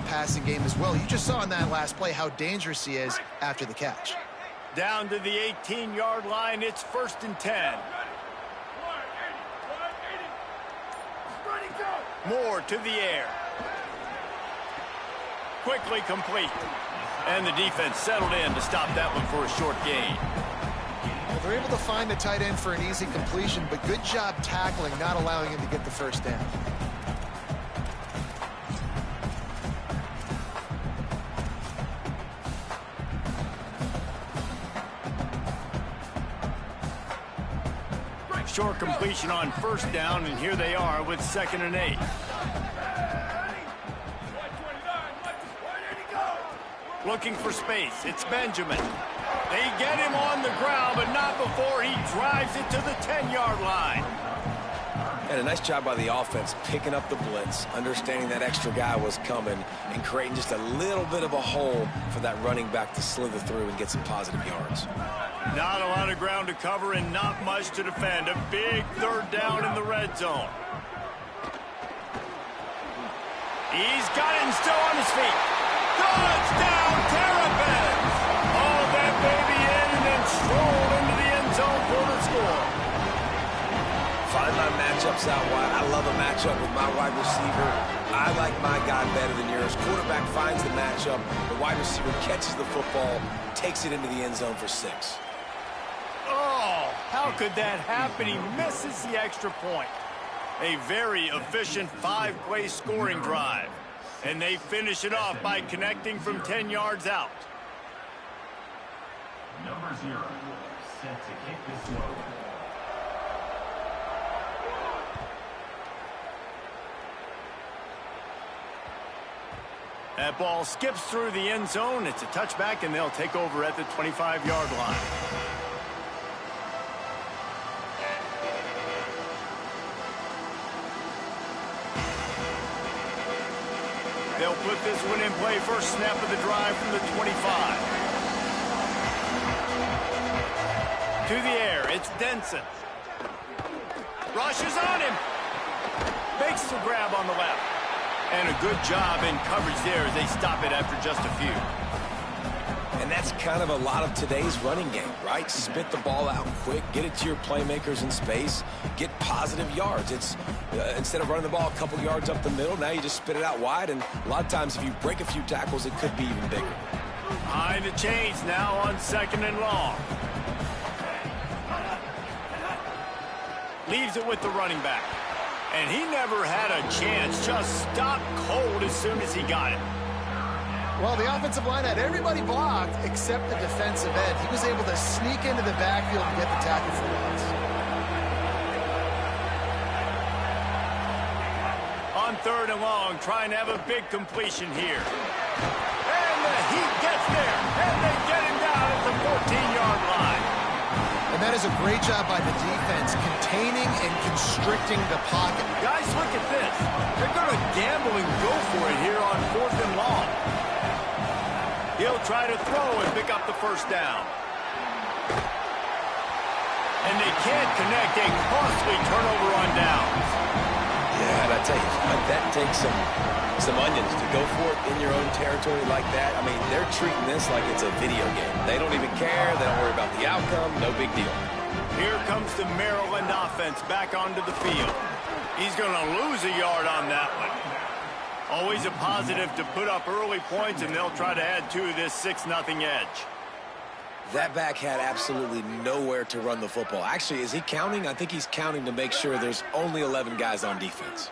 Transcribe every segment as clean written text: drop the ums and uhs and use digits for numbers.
passing game as well. You just saw in that last play how dangerous he is after the catch. Down to the 18-yard line, it's 1st and 10. Moore to the air. Quickly complete. And the defense settled in to stop that one for a short gain. Well, they're able to find the tight end for an easy completion, but good job tackling, not allowing him to get the first down. Short completion on 1st down, and here they are with 2nd and 8. Looking for space. It's Benjamin. They get him on the ground, but not before he drives it to the 10-yard line. And a nice job by the offense picking up the blitz, understanding that extra guy was coming, and creating just a little bit of a hole for that running back to slither through and get some positive yards. Not a lot of ground to cover and not much to defend. A big 3rd down in the red zone. He's got it and still on his feet. Touchdown, Terrapins! All that baby in and then stroll into the end zone for the score. Find my matchups out wide. I love a matchup with my wide receiver. I like my guy better than yours. Quarterback finds the matchup. The wide receiver catches the football, takes it into the end zone for 6. Oh, how could that happen? He misses the extra point. A very efficient 5-play scoring drive. And they finish it off by connecting from 10 yards out. Number 0, set to kick this one. That ball skips through the end zone. It's a touchback, and they'll take over at the 25-yard line. They'll put this one in play. First snap of the drive from the 25. To the air, it's Denson. Rushes on him. Makes the grab on the left. And a good job in coverage there as they stop it after just a few. And that's kind of a lot of today's running game, right? Spit the ball out quick, get it to your playmakers in space, get positive yards. It's instead of running the ball a couple yards up the middle, now you just spit it out wide, and a lot of times if you break a few tackles, it could be even bigger. Behind the chains now on 2nd and long. Leaves it with the running back. And he never had a chance, just stopped cold as soon as he got it. Well, the offensive line had everybody blocked except the defensive end. He was able to sneak into the backfield and get the tackle for loss. On 3rd and long, trying to have a big completion here. And the heat gets there, and they get him down at the 14-yard line. And that is a great job by the defense, containing and constricting the pocket. Guys, look at this. They're going to gamble and go for it here on 4th and long. He'll try to throw and pick up the first down. And they can't connect. A costly turnover on downs. Yeah, and I tell you, that takes some onions to go for it in your own territory like that. I mean, they're treating this like it's a video game. They don't even care. They don't worry about the outcome. No big deal. Here comes the Maryland offense back onto the field. He's going to lose a yard on that one. Always a positive to put up early points, and they'll try to add to this 6-0 edge. That back had absolutely nowhere to run the football. Actually, is he counting? I think he's counting to make sure there's only 11 guys on defense.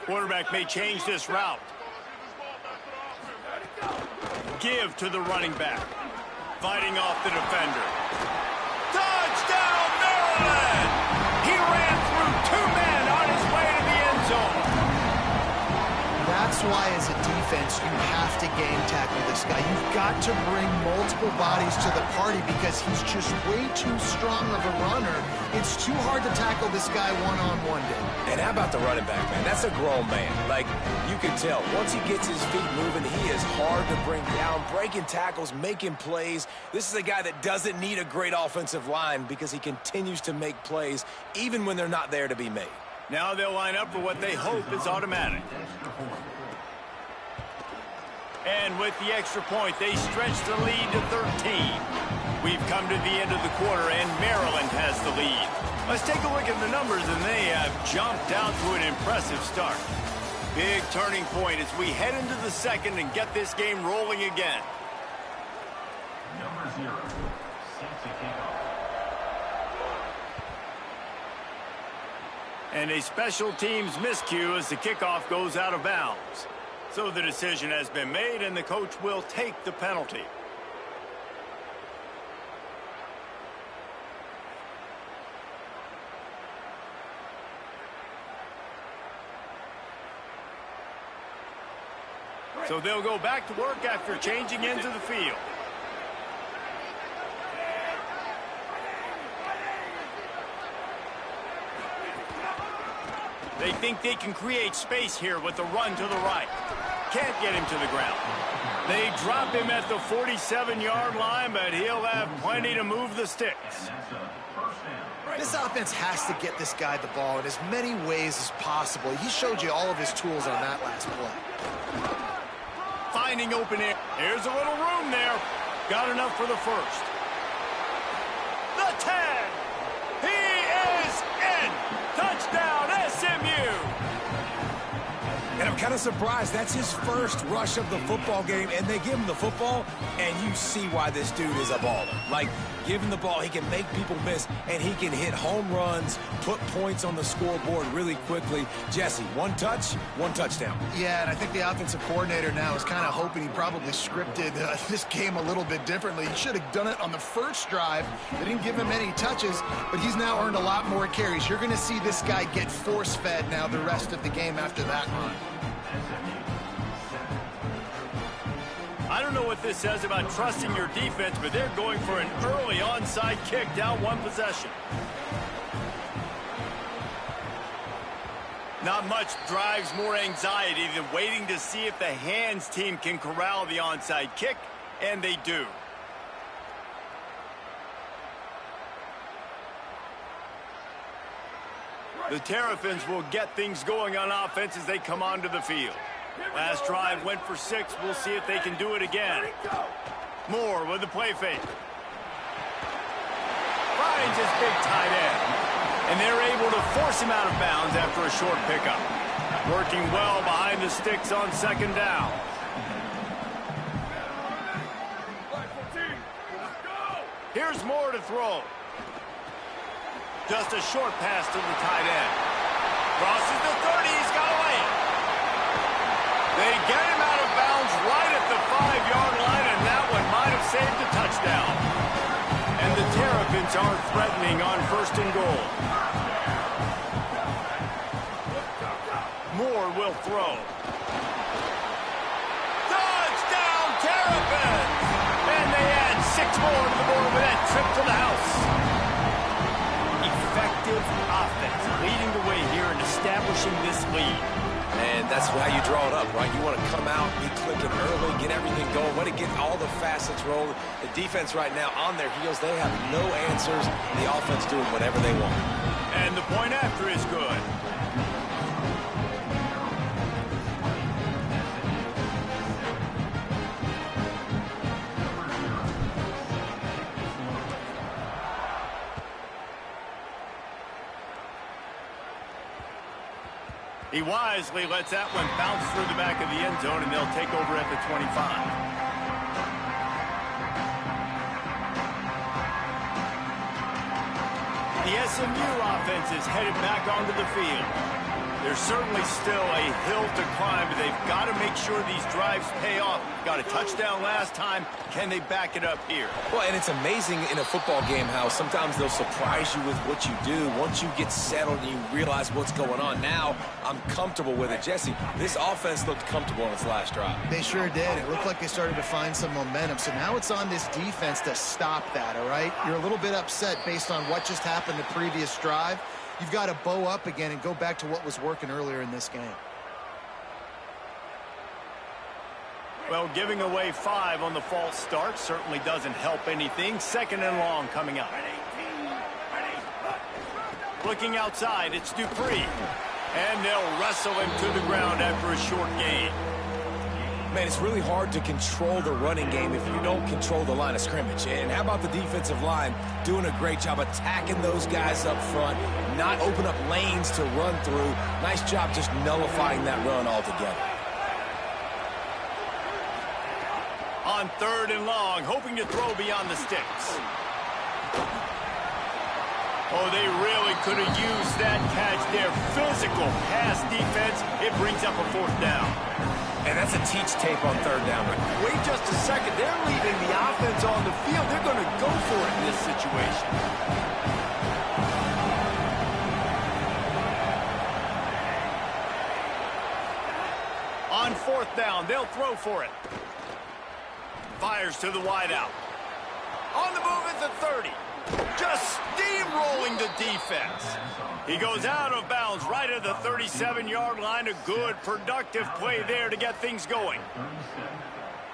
Quarterback may change this route. Give to the running back. Fighting off the defender. Touchdown, Maryland! He ran through 2 men on his way to the end zone. That's why, as a defense, you have to game tackle this guy. You've got to bring multiple bodies to the party because he's just way too strong of a runner. It's too hard to tackle this guy one-on-one, dude. And how about the running back, man? That's a grown man. Like, you can tell. Once he gets his feet moving, he is hard to bring down, breaking tackles, making plays. This is a guy that doesn't need a great offensive line because he continues to make plays even when they're not there to be made. Now they'll line up for what they hope is automatic. And with the extra point, they stretch the lead to 13. We've come to the end of the quarter, and Maryland has the lead. Let's take a look at the numbers, and they have jumped out to an impressive start. Big turning point as we head into the second and get this game rolling again. Number 0, set to kick off. And a special teams miscue as the kickoff goes out of bounds. So the decision has been made, and the coach will take the penalty. So they'll go back to work after changing into the field. They think they can create space here with the run to the right. Can't get him to the ground. They drop him at the 47-yard line, but he'll have plenty to move the sticks. This offense has to get this guy the ball in as many ways as possible. He showed you all of his tools on that last play. Finding open air. Here's a little room there. Got enough for the first. The 10. He is in. Touchdown, SMU. And I'm kind of surprised. That's his first rush of the football game, and they give him the football, and you see why this dude is a baller. Like, give him the ball, he can make people miss, and he can hit home runs, put points on the scoreboard really quickly. Jesse, one touch, one touchdown. Yeah, and I think the offensive coordinator now is kind of hoping he probably scripted this game a little bit differently. He should have done it on the first drive. They didn't give him any touches, but he's now earned a lot more carries. You're going to see this guy get force-fed now the rest of the game after that run. I don't know what this says about trusting your defense, but they're going for an early onside kick down one possession. Not much drives more anxiety than waiting to see if the hands team can corral the onside kick, and they do. The Terrapins will get things going on offense as they come onto the field. Last drive went for 6. We'll see if they can do it again. Moore with the play fake. Finds his big tight end. And they're able to force him out of bounds after a short pickup. Working well behind the sticks on second down. Here's Moore to throw. Just a short pass to the tight end. Crosses the 30. He's got a lane. They get him out of bounds right at the 5-yard line, and that one might have saved a touchdown. And the Terrapins are threatening on first and goal. Moore will throw. Touchdown, Terrapins! And they add 6 more to the board with that trip to the house. Effective offense leading the way here and establishing this lead. And that's how you draw it up, right? You want to come out, be clicking early, get everything going, want to get all the facets rolling. The defense right now on their heels, they have no answers. The offense doing whatever they want. And the point after is good. He wisely lets that one bounce through the back of the end zone, and they'll take over at the 25. The SMU offense is headed back onto the field. There's certainly still a hill to climb, but they've got to make sure these drives pay off. Got a touchdown last time. Can they back it up here? Well, and it's amazing in a football game how sometimes they'll surprise you with what you do. Once you get settled and you realize what's going on, now I'm comfortable with it. Jesse, this offense looked comfortable on its last drive. They sure did. It looked like they started to find some momentum. So now it's on this defense to stop that, all right? You're a little bit upset based on what just happened the previous drive. You've got to bow up again and go back to what was working earlier in this game. Well, giving away 5 on the false start certainly doesn't help anything. Second and long coming up. Looking outside, it's Dupree. And they'll wrestle him to the ground after a short gain. Man, it's really hard to control the running game if you don't control the line of scrimmage. And how about the defensive line doing a great job attacking those guys up front, not open up lanes to run through. Nice job just nullifying that run altogether. On 3rd and long, hoping to throw beyond the sticks. Oh, they really could have used that catch there. Physical pass defense. It brings up a 4th down. And that's a teach tape on 3rd down. Wait just a second. They're leaving the offense on the field. They're going to go for it in this situation. On 4th down, they'll throw for it. Fires to the wideout. On the move at the 30. Just steamrolling the defense. He goes out of bounds right at the 37-yard line. A good, productive play there to get things going.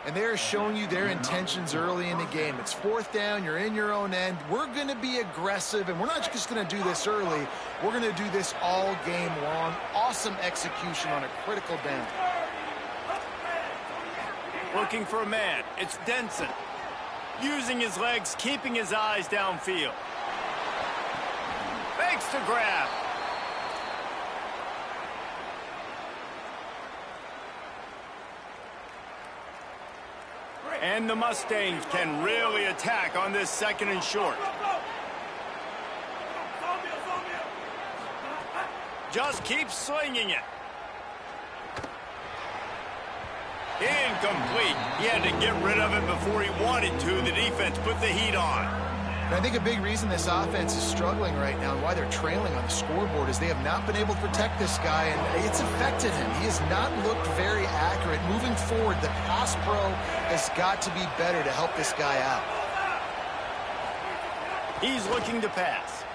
And they're showing you their intentions early in the game. It's 4th down. You're in your own end. We're going to be aggressive, and we're not just going to do this early. We're going to do this all game long. Awesome execution on a critical down. Looking for a man. It's Denson. Using his legs, keeping his eyes downfield. Makes the grab. And the Mustangs can really attack on this 2nd and short. Just keep slinging it. Incomplete. He had to get rid of it before he wanted to. The defense put the heat on. And I think a big reason this offense is struggling right now and why they're trailing on the scoreboard is they have not been able to protect this guy, and it's affected him. He has not looked very accurate. Moving forward, the pass pro has got to be better to help this guy out. He's looking to pass.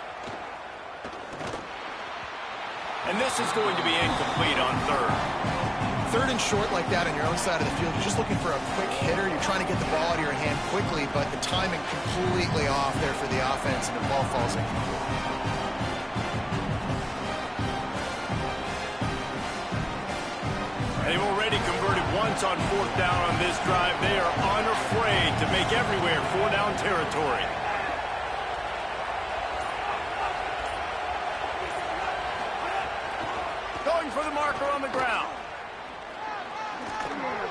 And this is going to be incomplete on 3rd. 3rd and short like that on your own side of the field, you're just looking for a quick hitter. You're trying to get the ball out of your hand quickly, but the timing completely off there for the offense, and the ball falls incomplete. They've already converted once on 4th down on this drive. They are unafraid to make everywhere 4-down territory. Going for the marker on the ground.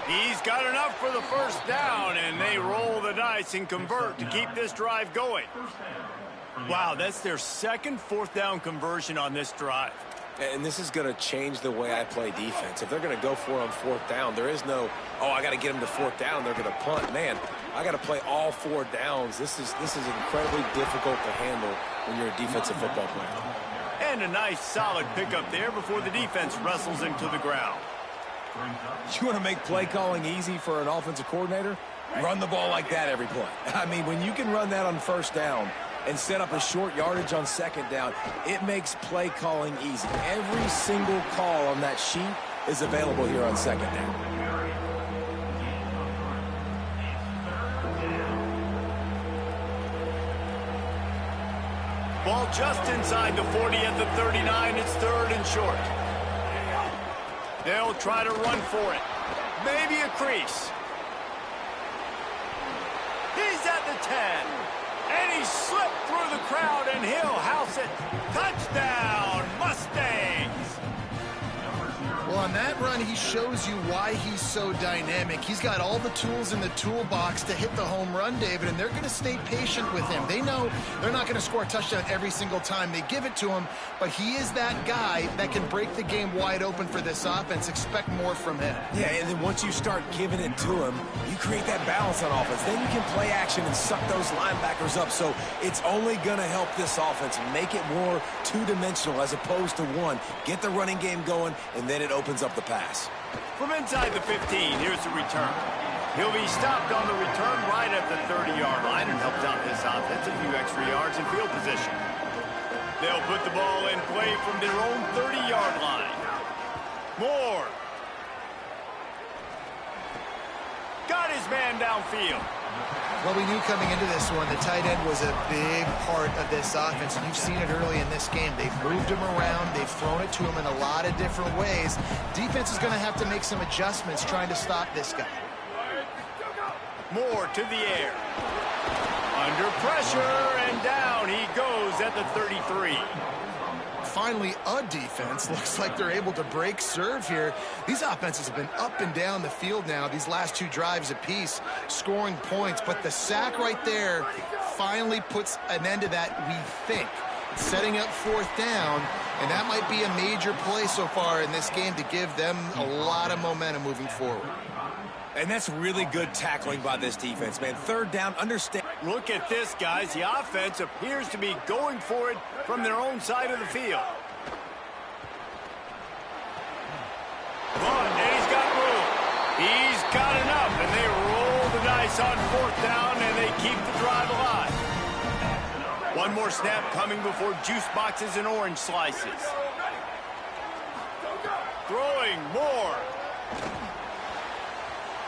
He's got enough for the 1st down, and they roll the dice and convert to keep this drive going. Wow, that's their 2nd 4th down conversion on this drive. And this is going to change the way I play defense. If they're going to go for it on 4th down, there is no, oh, I got to get them to 4th down. They're going to punt. Man, I got to play all 4 downs. This is incredibly difficult to handle when you're a defensive football player. And a nice solid pickup there before the defense wrestles him to the ground. You want to make play calling easy for an offensive coordinator? Run the ball like that every play. I mean, when you can run that on 1st down and set up a short yardage on 2nd down, it makes play calling easy. Every single call on that sheet is available here on 2nd down. Ball just inside the 40 at the 39. It's 3rd and short. They'll try to run for it. Maybe a crease. He's at the 10. And he slipped through the crowd, and he'll house it. Touchdown, Mustangs! Well, on that run, he shows you why he's so dynamic. He's got all the tools in the toolbox to hit the home run, David, and they're going to stay patient with him. They know they're not going to score a touchdown every single time they give it to him, but he is that guy that can break the game wide open for this offense. Expect more from him. Yeah, and then once you start giving it to him, you create that balance on offense. Then you can play action and suck those linebackers up. So it's only going to help this offense make it more two-dimensional as opposed to one. Get the running game going, and then it opens up the pass. From inside the 15, here's the return. He'll be stopped on the return right at the 30-yard line and helps out this offense a few extra yards in field position. They'll put the ball in play from their own 30-yard line. Moore. Got his man downfield. Well, we knew coming into this one, the tight end was a big part of this offense, and you've seen it early in this game. They've moved him around. They've thrown it to him in a lot of different ways. Defense is going to have to make some adjustments trying to stop this guy. Moore to the air. Under pressure, and down he goes at the 33. Finally, a defense. Looks like they're able to break serve here. These offenses have been up and down the field now, these last two drives apiece, scoring points. But the sack right there finally puts an end to that, we think. It's setting up fourth down, and that might be a major play so far in this game to give them a lot of momentum moving forward. And that's really good tackling by this defense, man. Third down, understand. Look at this, guys. The offense appears to be going for it from their own side of the field. And he's got room. He's got enough, and they roll the dice on fourth down, and they keep the drive alive. One more snap coming before juice boxes and orange slices. Throwing more.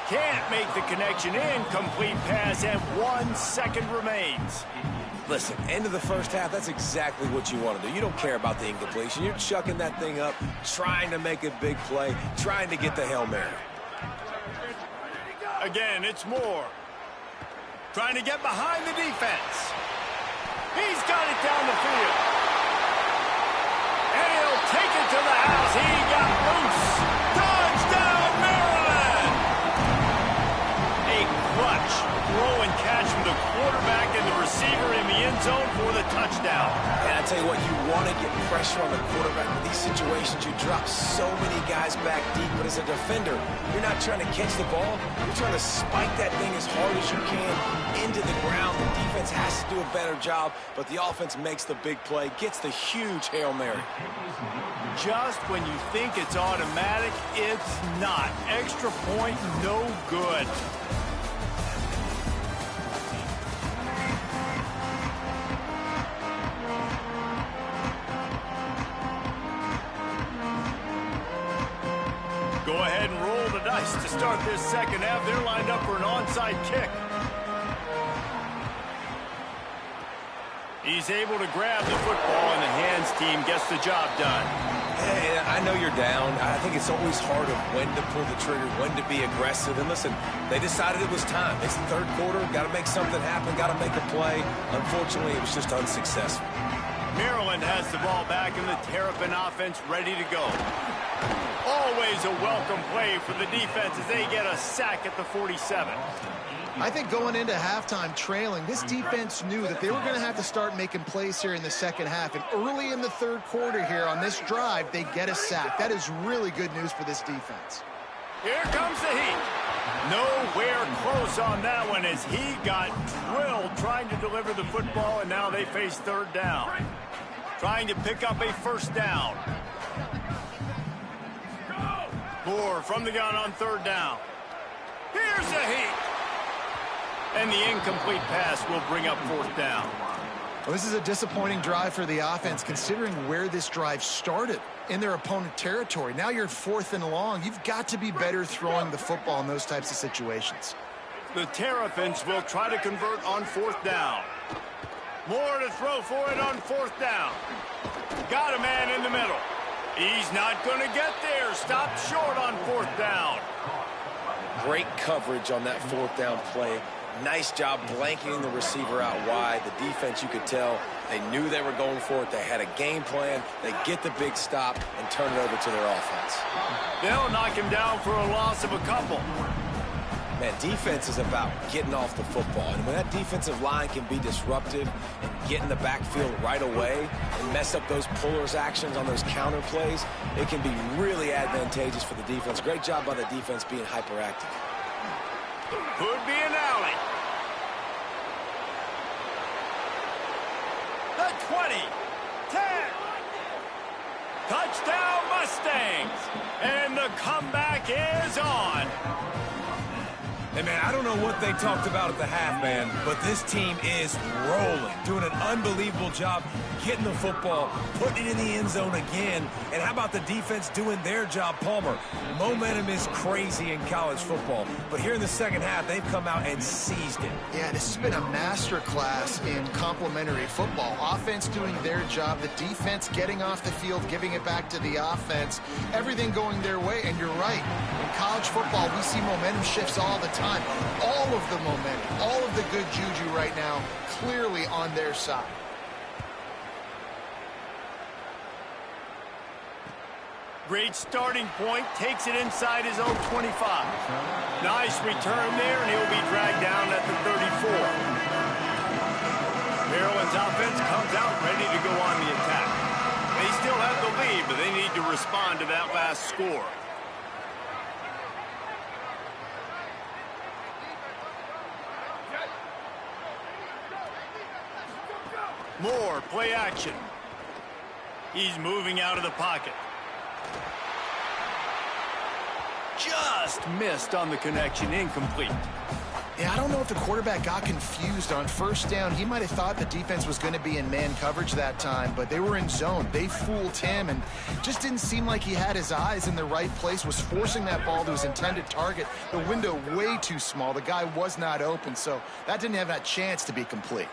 Can't make the connection. Incomplete pass, and 1 second remains. Listen, end of the first half, that's exactly what you want to do. You don't care about the incompletion. You're chucking that thing up, trying to make a big play, trying to get the Hail Mary. Again, it's Moore. Trying to get behind the defense. He's got it down the field. And he'll take it to the house. He got loose. Touchdown, Maryland! A clutch throw and catch from the quarterback and the receiver in the end zone for the touchdown. And I tell you what, you want to get pressure on the quarterback. In these situations, you drop so many guys back deep, but as a defender, you're not trying to catch the ball. You're trying to spike that thing as hard as you can into the ground. The defense has to do a better job, but the offense makes the big play, gets the huge Hail Mary. Just when you think it's automatic, it's not. Extra point, no good. Go ahead and roll the dice to start this second half. They're lined up for an onside kick. He's able to grab the football, and the hands team gets the job done. Hey, I know you're down. I think it's always hard of when to pull the trigger, when to be aggressive. And listen, they decided it was time. It's the third quarter. Got to make something happen. Got to make a play. Unfortunately, it was just unsuccessful. Maryland has the ball back, and the Terrapin offense ready to go. Always a welcome play for the defense as they get a sack at the 47. I think going into halftime trailing, this defense knew that they were going to have to start making plays here in the second half. And early in the third quarter here on this drive, they get a sack. That is really good news for this defense. Here comes the heat. Nowhere close on that one as he got drilled trying to deliver the football, and now they face third down. Trying to pick up a first down. Moore from the gun on third down. Here's the heat. And the incomplete pass will bring up fourth down. Well, this is a disappointing drive for the offense considering where this drive started in their opponent territory. Now you're fourth and long. You've got to be better throwing the football in those types of situations. The Terrapins will try to convert on fourth down. Moore to throw for it on fourth down. Got a man in the middle. He's not going to get there. Stopped short on fourth down. Great coverage on that fourth down play. Nice job blanketing the receiver out wide. The defense, you could tell, they knew they were going for it. They had a game plan. They get the big stop and turn it over to their offense. They'll knock him down for a loss of a couple. Man, defense is about getting off the football. And when that defensive line can be disruptive and get in the backfield right away and mess up those pullers actions on those counter plays, it can be really advantageous for the defense. Great job by the defense being hyperactive. Could be an alley. The 20, 10. Touchdown Mustangs. And the comeback is on. Hey, man, I don't know what they talked about at the half, man, but this team is rolling, doing an unbelievable job getting the football, putting it in the end zone again. And how about the defense doing their job, Palmer? Momentum is crazy in college football, but here in the second half, they've come out and seized it. Yeah, this has been a masterclass in complementary football. Offense doing their job, the defense getting off the field, giving it back to the offense, everything going their way. And you're right, in college football, we see momentum shifts all the time. All of the momentum, all of the good juju right now, clearly on their side. Great starting point, takes it inside his own 25. Nice return there, and he'll be dragged down at the 34. Maryland's offense comes out ready to go on the attack. They still have the lead, but they need to respond to that last score. Moore, play action. He's moving out of the pocket. Just missed on the connection, incomplete. Yeah, I don't know if the quarterback got confused on first down. He might have thought the defense was going to be in man coverage that time, but they were in zone. They fooled him and just didn't seem like he had his eyes in the right place, was forcing that ball to his intended target. The window way too small. The guy was not open, so that didn't have that chance to be complete.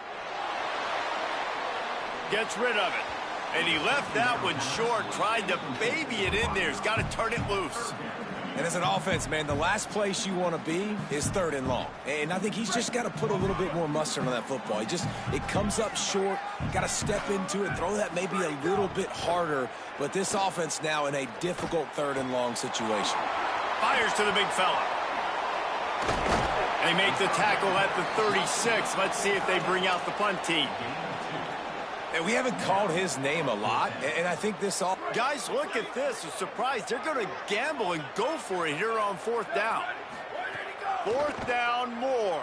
Gets rid of it. And he left that one short, tried to baby it in there. He's got to turn it loose. And as an offense, man, the last place you want to be is 3rd and long. And I think he's just got to put a little bit more mustard on that football. It comes up short, got to step into it, throw that maybe a little bit harder. But this offense now in a difficult 3rd and long situation. Fires to the big fella. They make the tackle at the 36. Let's see if they bring out the punt team. And we haven't called his name a lot, and I think this all... Guys, look at this. A surprise. They're going to gamble and go for it here on 4th down. 4th down, Moore.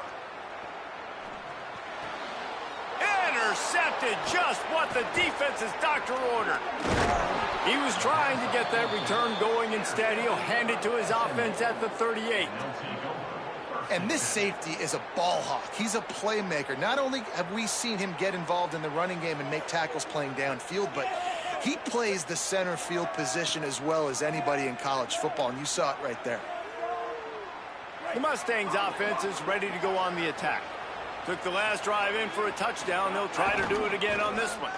Intercepted, just what the defense's doctor ordered. He was trying to get that return going. Instead, he'll hand it to his offense at the 38. And this safety is a ball hawk. He's a playmaker. Not only have we seen him get involved in the running game and make tackles playing downfield, but he plays the center field position as well as anybody in college football, and you saw it right there. The Mustangs offense is ready to go on the attack. Took the last drive in for a touchdown. They'll try to do it again on this one.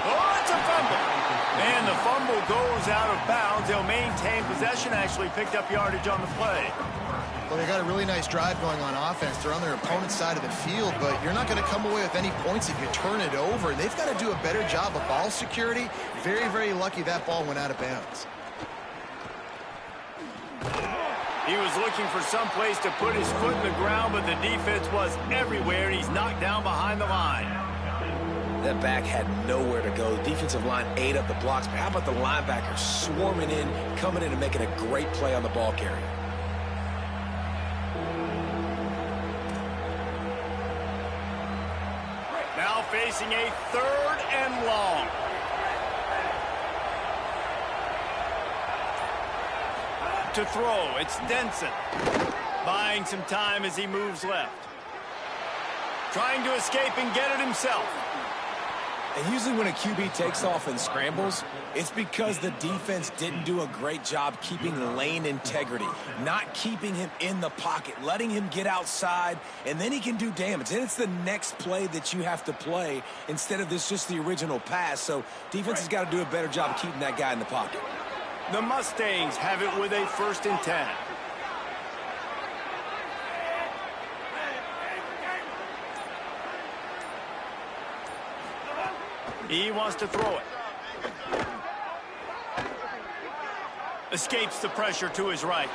Oh, it's a fumble. And the fumble goes out of bounds. They'll maintain possession, actually picked up yardage on the play. Well, they got a really nice drive going on offense. They're on their opponent's side of the field, but you're not going to come away with any points if you turn it over. They've got to do a better job of ball security. Very, very lucky that ball went out of bounds. He was looking for some place to put his foot in the ground, but the defense was everywhere, and he's knocked down behind the line. That back had nowhere to go. The defensive line ate up the blocks, but how about the linebackers swarming in, coming in and making a great play on the ball carrier? Now facing a 3rd and long. To throw, it's Denson. Buying some time as he moves left. Trying to escape and get it himself. And usually when a QB takes off and scrambles, it's because the defense didn't do a great job keeping lane integrity, not keeping him in the pocket, letting him get outside, and then he can do damage. And it's the next play that you have to play instead of this just the original pass. So defense has got to do a better job of keeping that guy in the pocket. The Mustangs have it with a 1st and 10. He wants to throw it. Escapes the pressure to his right.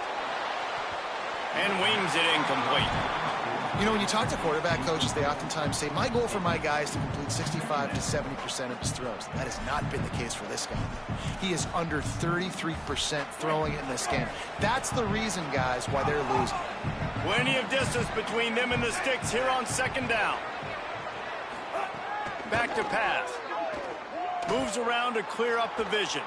And wings it incomplete. You know, when you talk to quarterback coaches, they oftentimes say, my goal for my guy is to complete 65 to 70% of his throws. That has not been the case for this guy. He is under 33% throwing it in this game. That's the reason, guys, why they're losing. Plenty of distance between them and the sticks here on 2nd down. Back to pass. Moves around to clear up the vision.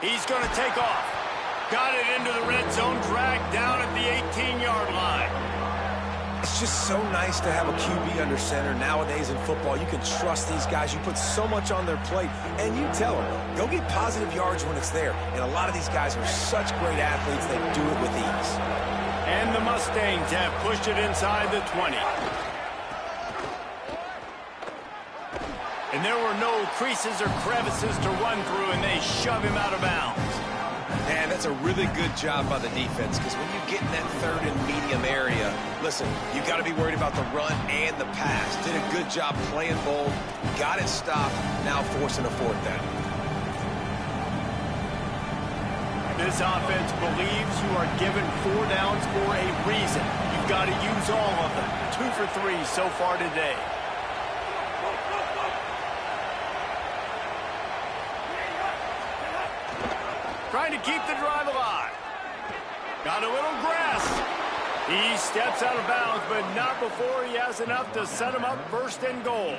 He's going to take off. Got it into the red zone, dragged down at the 18-yard line. It's just so nice to have a QB under center. Nowadays in football, you can trust these guys. You put so much on their plate, and you tell them, go get positive yards when it's there. And a lot of these guys are such great athletes, they do it with ease. And the Mustangs have pushed it inside the 20. And there were no creases or crevices to run through, and they shove him out of bounds. And that's a really good job by the defense, because when you get in that third and medium area, listen, you got to be worried about the run and the pass. Did a good job playing bold, got it stopped, now forcing a fourth down. This offense believes you are given 4 downs for a reason. You've got to use all of them. 2 for 3 so far today. Trying to keep the drive alive. Got a little grass. He steps out of bounds, but not before he has enough to set him up first and goal.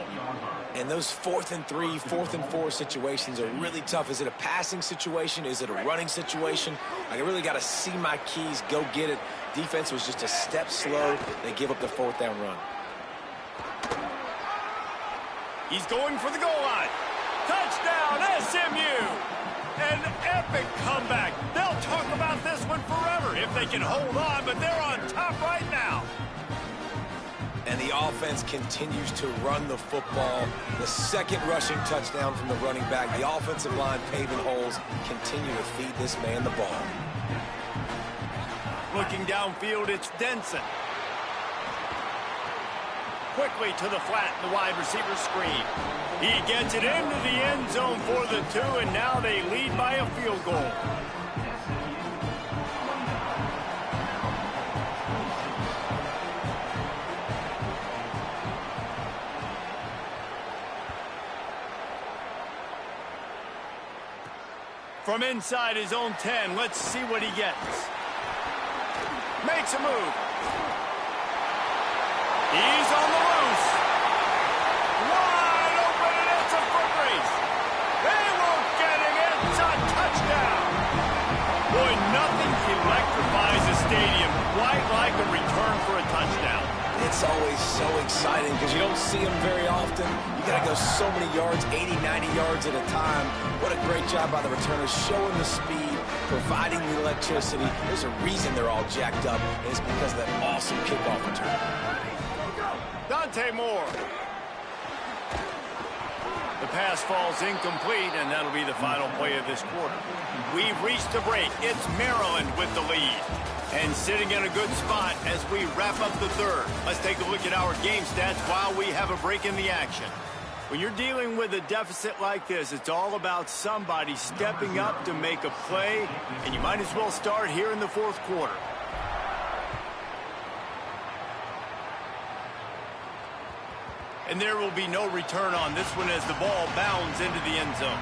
And those 4th and 3, 4th and 4 situations are really tough. Is it a passing situation? Is it a running situation? I really got to see my keys, go get it. Defense was just a step slow. They give up the 4th down run. He's going for the goal line. Touchdown, SMU! An epic comeback. They'll talk about this one forever if they can hold on, but they're on top right now. And the offense continues to run the football. The second rushing touchdown from the running back. The offensive line paving holes, continue to feed this man the ball. Looking downfield, it's Denson. Quickly to the flat, the wide receiver screen. He gets it into the end zone for the 2, and now they lead by a field goal. From inside his own 10, let's see what he gets. Makes a move. He's on the loose. Wide open, and it's a foot race. They won't get him. It's a touchdown. Boy, nothing electrifies a stadium quite like a return for a touchdown. It's always so exciting because you don't see them very often. You got to go so many yards, 80, 90 yards at a time. What a great job by the returners, showing the speed, providing the electricity. There's a reason they're all jacked up, and it's because of that awesome kickoff return. Dante Moore. The pass falls incomplete, and that'll be the final play of this quarter. We've reached the break. It's Maryland with the lead. And sitting in a good spot as we wrap up the third. Let's take a look at our game stats while we have a break in the action. When you're dealing with a deficit like this, it's all about somebody stepping up to make a play, and you might as well start here in the fourth quarter. And there will be no return on this one as the ball bounds into the end zone.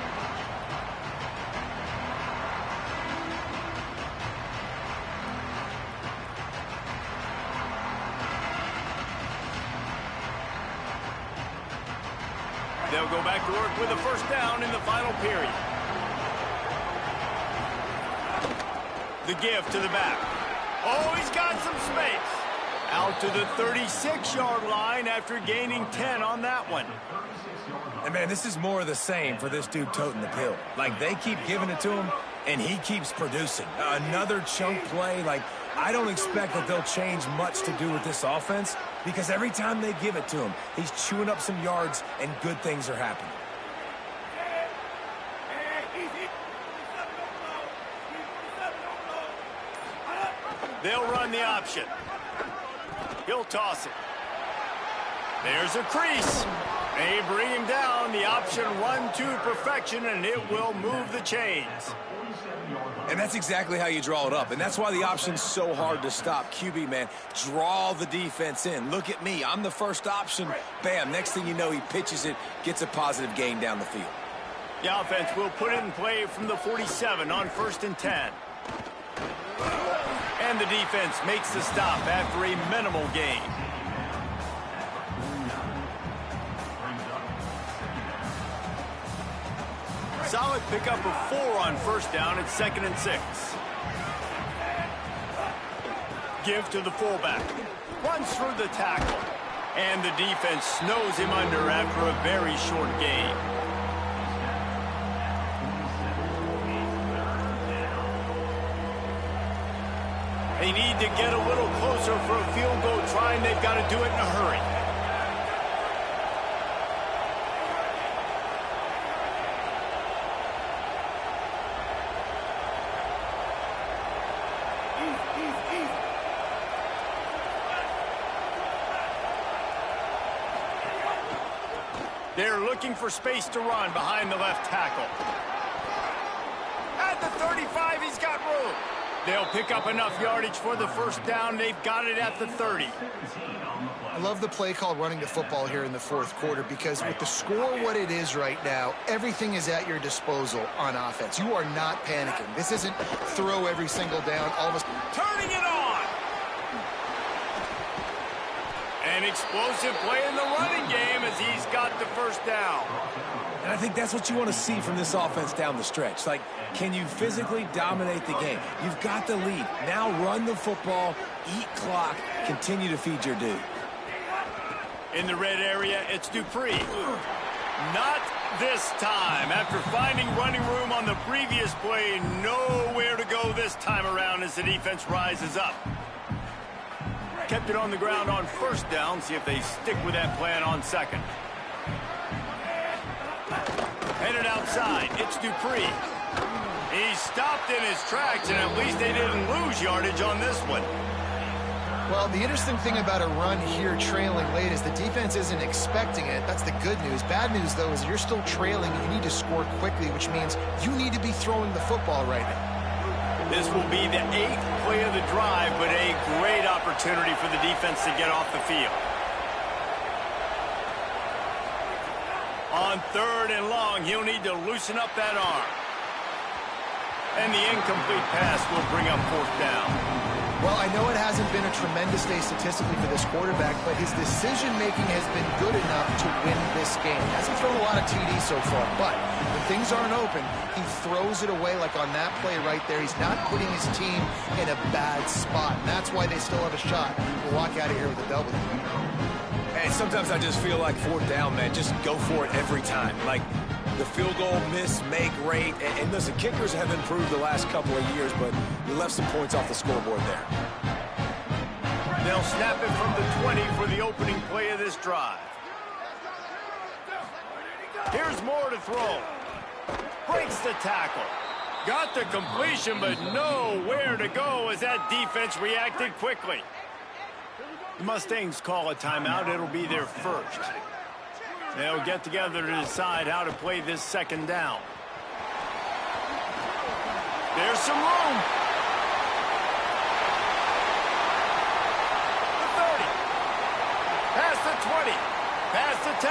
They'll go back to work with a first down in the final period. The give to the back. Oh, he's got some space. Out to the 36-yard line after gaining 10 on that one. And, man, this is more of the same for this dude toting the pill. Like, they keep giving it to him, and he keeps producing. Another chunk play. Like, I don't expect that they'll change much to do with this offense because every time they give it to him, he's chewing up some yards, and good things are happening. They'll run the option. He'll toss it. There's a crease. They bring him down. The option run to perfection, and it will move the chains. And that's exactly how you draw it up. And that's why the option's so hard to stop. QB, man, draw the defense in. Look at me. I'm the first option. Bam. Next thing you know, he pitches it, gets a positive gain down the field. The offense will put it in play from the 47 on 1st and 10. And the defense makes the stop after a minimal gain. solid pickup of 4 on first down at 2nd and 6. Give to the fullback. Runs through the tackle. And the defense snows him under after a very short gain. They need to get a little closer for a field goal try, and they've got to do it in a hurry. They're looking for space to run behind the left tackle. At the 35, he's got room. They'll pick up enough yardage for the first down. They've got it at the 30. I love the play call running the football here in the fourth quarter because with the score what it is right now, everything is at your disposal on offense. You are not panicking. This isn't throw every single down. All of a sudden, turning it on. An explosive play in the running game as he's got the first down. And I think that's what you want to see from this offense down the stretch. Like, can you physically dominate the game? You've got the lead. Now run the football, eat clock, continue to feed your dude. In the red area, it's Dupree. Not this time. After finding running room on the previous play, nowhere to go this time around as the defense rises up. Kept it on the ground on first down. See if they stick with that plan on second. Headed outside. It's Dupree. He stopped in his tracks, and at least they didn't lose yardage on this one. well, the interesting thing about a run here trailing late is the defense isn't expecting it. That's the good news. Bad news, though, is you're still trailing. You need to score quickly, which means you need to be throwing the football right now. This will be the 8th play of the drive, but a great opportunity for the defense to get off the field. On 3rd and long, he'll need to loosen up that arm. And the incomplete pass will bring up 4th down. Well, I know it hasn't been a tremendous day statistically for this quarterback, but his decision-making has been good enough to win this game. Hasn't thrown a lot of TDs so far, but when things aren't open, he throws it away like on that play right there. He's not putting his team in a bad spot, and that's why they still have a shot to walk out of here with a W. Hey, sometimes I just feel like 4th down, man. Just go for it every time. Like, the field goal miss, make great. And listen, kickers have improved the last couple of years, but you left some points off the scoreboard there. They'll snap it from the 20 for the opening play of this drive. Here's more to throw. Breaks the tackle. Got the completion, but nowhere to go as that defense reacted quickly. The Mustangs call a timeout. It'll be their first. They'll get together to decide how to play this 2nd down. There's some room. The 30. Past the 20. Past the 10.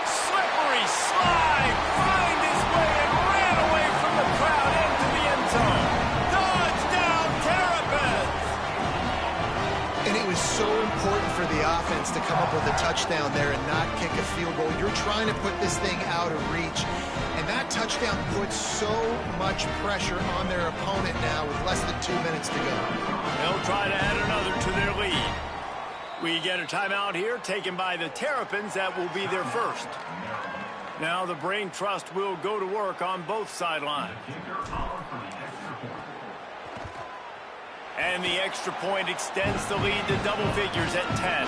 Slippery slide. Find his way and ran away from the crowd into the end zone. Touchdown, Terrapins! And it was so important for the offense to come up with a touchdown there and not kick a field goal. You're trying to put this thing out of reach, and that touchdown puts so much pressure on their opponent now with less than 2 minutes to go. They'll try to add another to their lead. We get a timeout here taken by the Terrapins. That will be their first. Now the Brain Trust will go to work on both sidelines. And the extra point extends the lead to double figures at 10.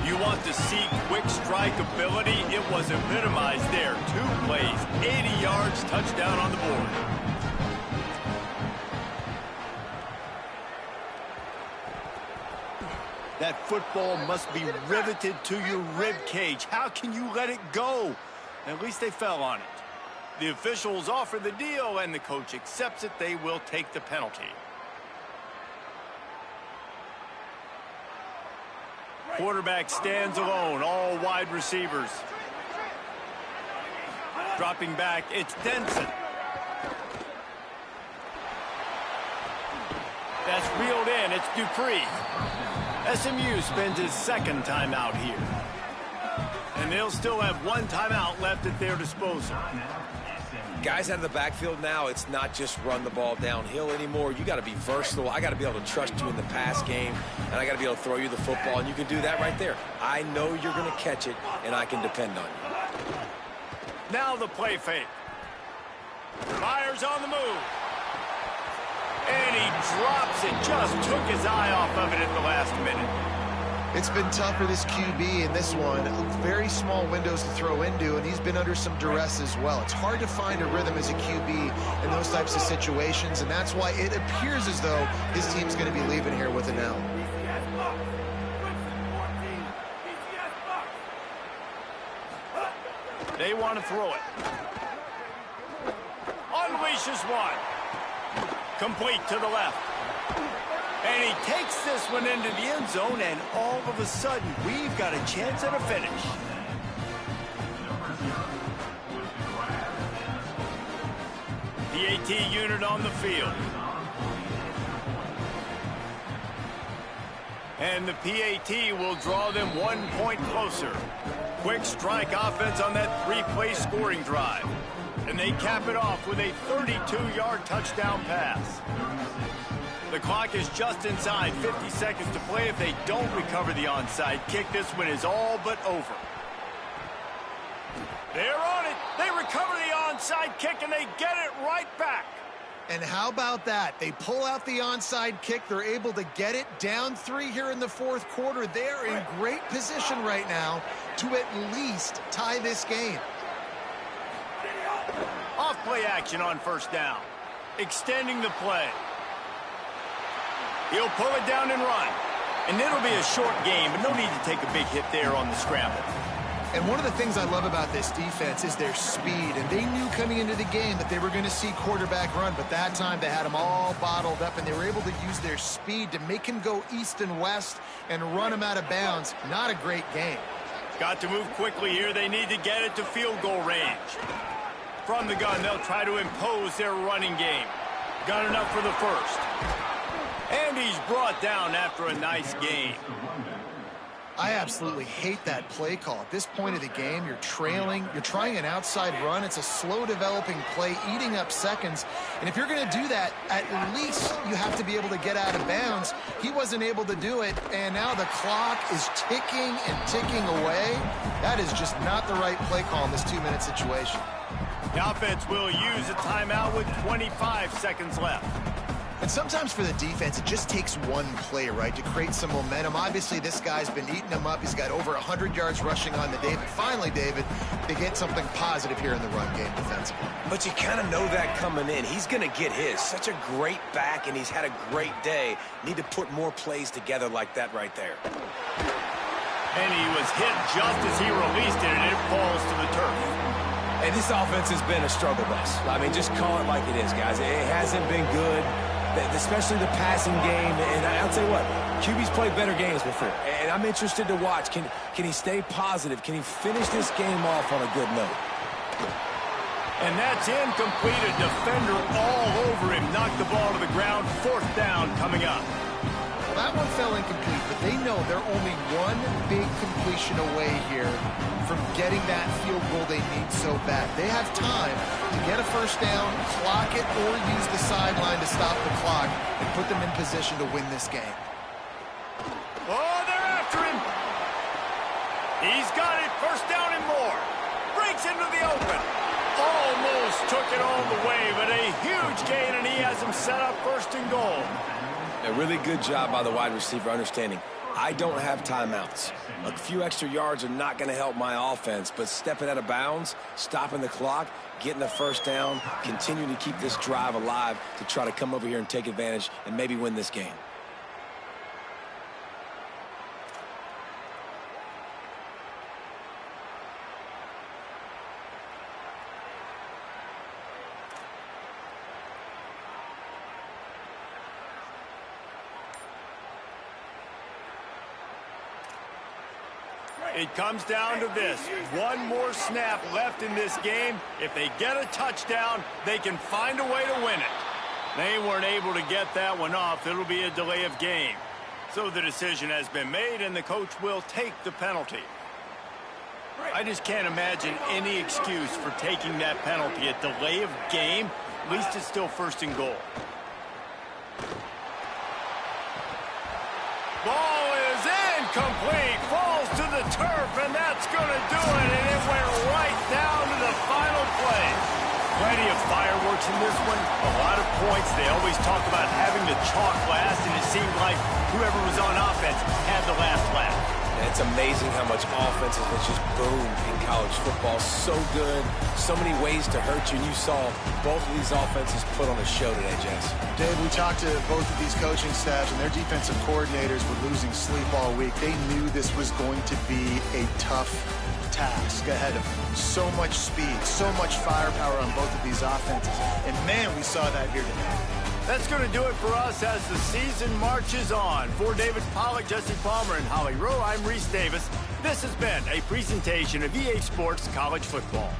You want to see quick strike ability? It was epitomized there. 2 plays, 80 yards, touchdown on the board. That football must be riveted to your rib cage. How can you let it go? At least they fell on it. The officials offer the deal, and the coach accepts it. They will take the penalty. Quarterback stands alone, all wide receivers. Dropping back, it's Denson. That's reeled in, it's Dupree. SMU spends his 2nd timeout here. And they'll still have 1 timeout left at their disposal. Guys out of the backfield now, it's not just run the ball downhill anymore. You got to be versatile. I got to be able to trust you in the pass game, and I got to be able to throw you the football, and you can do that right there. I know you're going to catch it, and I can depend on you. Now the play fake. Myers on the move. And he drops it. Just took his eye off of it at the last minute. It's been tough for this QB in this one. Very small windows to throw into, and he's been under some duress as well. It's hard to find a rhythm as a QB in those types of situations, and that's why it appears as though his team's going to be leaving here with an L. They want to throw it. Unleashes one. Complete to the left. And he takes this one into the end zone, and all of a sudden, we've got a chance at a finish. PAT unit on the field. And the PAT will draw them 1 point closer. Quick strike offense on that 3-play scoring drive. And they cap it off with a 32-yard touchdown pass. The clock is just inside 50 seconds to play. If they don't recover the onside kick, this one is all but over. They're on it. They recover the onside kick, and they get it right back. And how about that? They pull out the onside kick. They're able to get it down 3 here in the fourth quarter. They're in great position right now to at least tie this game. Off play action on first down. Extending the play. He'll pull it down and run. And it'll be a short game, but no need to take a big hit there on the scramble. And one of the things I love about this defense is their speed. And they knew coming into the game that they were going to see quarterback run. But that time they had him all bottled up, and they were able to use their speed to make him go east and west and run him out of bounds. Not a great game. Got to move quickly here. They need to get it to field goal range. From the gun, they'll try to impose their running game. Got enough for the first. And he's brought down after a nice game. I absolutely hate that play call. At this point of the game, you're trailing. You're trying an outside run. It's a slow developing play, eating up seconds. And if you're going to do that, at least you have to be able to get out of bounds. He wasn't able to do it, and now the clock is ticking and ticking away. That is just not the right play call in this 2-minute situation. The offense will use a timeout with 25 seconds left. And sometimes for the defense, it just takes one play, right, to create some momentum. Obviously, this guy's been eating them up. He's got over 100 yards rushing on the day. But finally, David, they get something positive here in the run game defensively. But you kind of know that coming in. He's going to get his. Such a great back, and he's had a great day. Need to put more plays together like that right there. And he was hit just as he released it, and it falls to the turf. Hey, this offense has been a struggle bus. I mean, just call it like it is, guys. It hasn't been good, especially the passing game. And I'll tell you what, QB's played better games before. And I'm interested to watch. Can he stay positive? Can he finish this game off on a good note? And that's incomplete. A defender all over him. Knocked the ball to the ground. Fourth down coming up. Well, that one fell incomplete, but they know they're only one big completion away here from getting that field goal they need so bad. They have time to get a first down, clock it, or use the sideline to stop the clock and put them in position to win this game. Oh, they're after him. He's got it. First down and more. Breaks into the open. Almost took it all the way, but a huge gain, and he has him set up first and goal. A really good job by the wide receiver understanding I don't have timeouts. A few extra yards are not going to help my offense, but stepping out of bounds, stopping the clock, getting the first down, continuing to keep this drive alive to try to come over here and take advantage and maybe win this game. It comes down to this. One more snap left in this game. If they get a touchdown, they can find a way to win it. They weren't able to get that one off. It'll be a delay of game. So the decision has been made, and the coach will take the penalty. I just can't imagine any excuse for taking that penalty. A delay of game, at least it's still first and goal. Ball is incomplete, falls to the turf, and that's going to do it, and it went right down to the final play. Plenty of fireworks in this one, a lot of points. They always talk about having the chalk last, and it seemed like whoever was on offense had the last laugh. It's amazing how much offense has just boomed in college football. So good, so many ways to hurt you, and you saw both of these offenses put on a show today, Jess. Dave, we talked to both of these coaching staffs, and their defensive coordinators were losing sleep all week. They knew this was going to be a tough task ahead of them. So much speed, so much firepower on both of these offenses. And, man, we saw that here today. That's going to do it for us as the season marches on. For David Pollack, Jesse Palmer, and Holly Rowe, I'm Reese Davis. This has been a presentation of EA Sports College Football.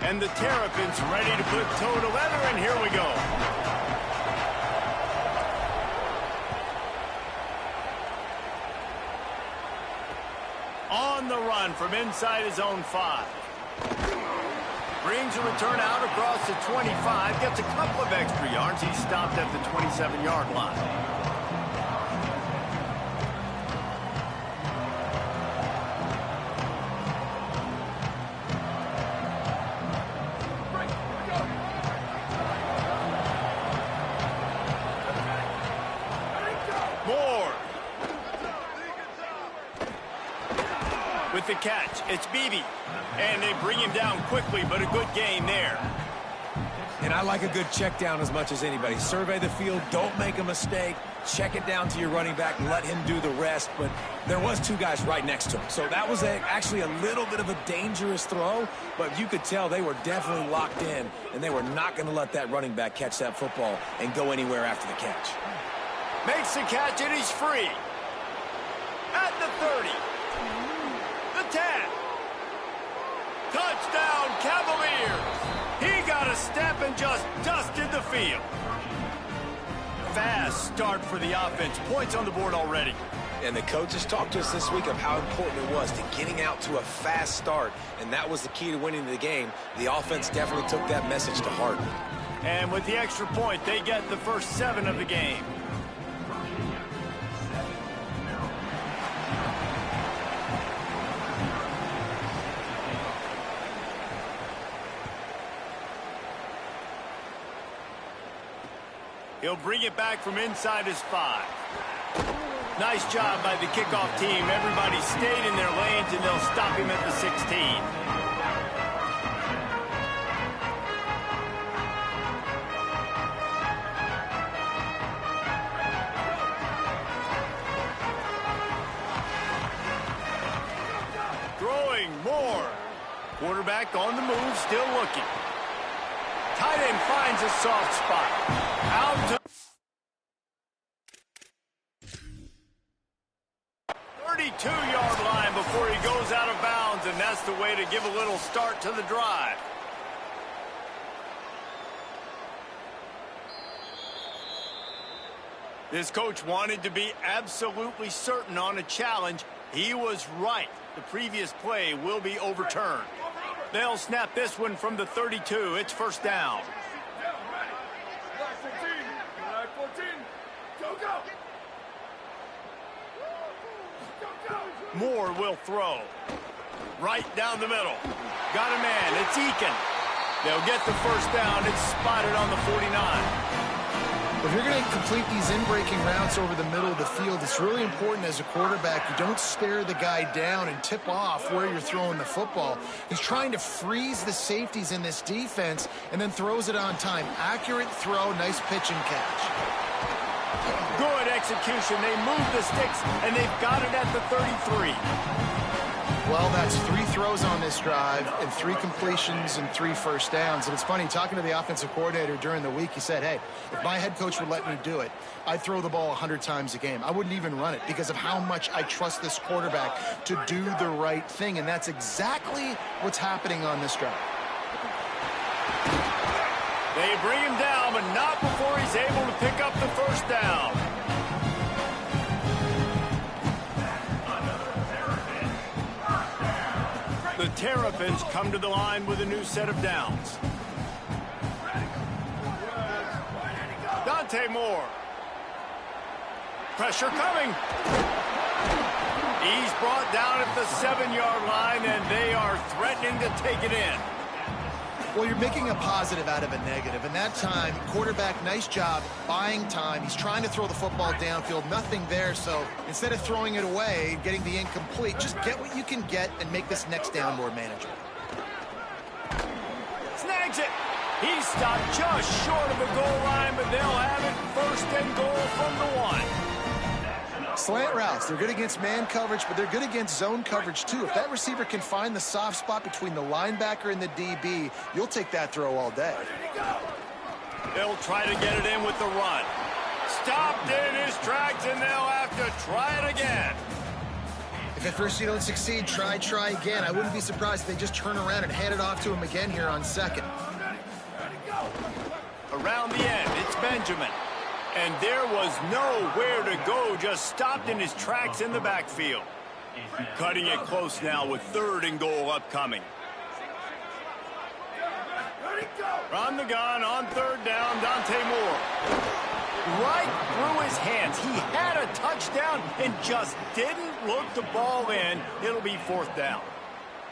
And the Terrapins ready to put toe to leather, and here we go. On the run from inside his own 5. Brings a return out across the 25. Gets a couple of extra yards. He's stopped at the 27-yard line. With the catch, it's Beebe. And they bring him down quickly, but a good gain there. And I like a good check down as much as anybody. Survey the field, don't make a mistake, check it down to your running back, let him do the rest. But there was 2 guys right next to him. So that was actually a little bit of a dangerous throw, but you could tell they were definitely locked in, and they were not going to let that running back catch that football and go anywhere after the catch. Makes the catch, and he's free. At the 30. The 10. Touchdown, Cavaliers. He got a step and just dusted the field. Fast start for the offense. Points on the board already. And the coaches talked to us this week of how important it was to getting out to a fast start, and that was the key to winning the game. The offense definitely took that message to heart. And with the extra point, they get the first 7 of the game. He'll bring it back from inside his 5. Nice job by the kickoff team. Everybody stayed in their lanes, and they'll stop him at the 16. Throwing more. Quarterback on the move, still looking. Tight end finds a soft spot. Out to 32-yard line before he goes out of bounds, and that's the way to give a little start to the drive. This coach wanted to be absolutely certain on a challenge. He was right. The previous play will be overturned. They'll snap this one from the 32. It's first down. Moore will throw. Right down the middle. Got a man. It's Eakin. They'll get the first down. It's spotted on the 49. If you're going to complete these in-breaking routes over the middle of the field, it's really important as a quarterback you don't stare the guy down and tip off where you're throwing the football. He's trying to freeze the safeties in this defense and then throws it on time. Accurate throw, nice pitch and catch. Good execution. They move the sticks, and they've got it at the 33. Well, that's 3 throws on this drive and 3 completions and 3 first downs. And it's funny, talking to the offensive coordinator during the week, he said, hey, if my head coach would let me do it, I'd throw the ball 100 times a game. I wouldn't even run it because of how much I trust this quarterback to do the right thing. And that's exactly what's happening on this drive. They bring him down, but not before he's able to pick up the first down. The Terrapins come to the line with a new set of downs. Dante Moore. Pressure coming. He's brought down at the 7-yard line, and they are threatening to take it in. Well, you're making a positive out of a negative. And that time, quarterback, nice job buying time. He's trying to throw the football downfield. Nothing there. So instead of throwing it away, getting the incomplete, just get what you can get and make this next down more manageable. Snags it. He's stopped just short of the goal line, but they'll have it first and goal from the 1. Slant routes, they're good against man coverage, but they're good against zone coverage too. If that receiver can find the soft spot between the linebacker and the DB, you'll take that throw all day. They'll try to get it in with the run. Stopped in his tracks, and they'll have to try it again. If If at first you don't succeed, try again. I wouldn't be surprised if they just turn around and hand it off to him again here on second. Around the end, it's Benjamin. And there was nowhere to go, just stopped in his tracks in the backfield. Cutting it close now with 3rd and goal upcoming. From the gun on 3rd down, Dante Moore. Right through his hands. He had a touchdown and just didn't look the ball in. It'll be 4th down.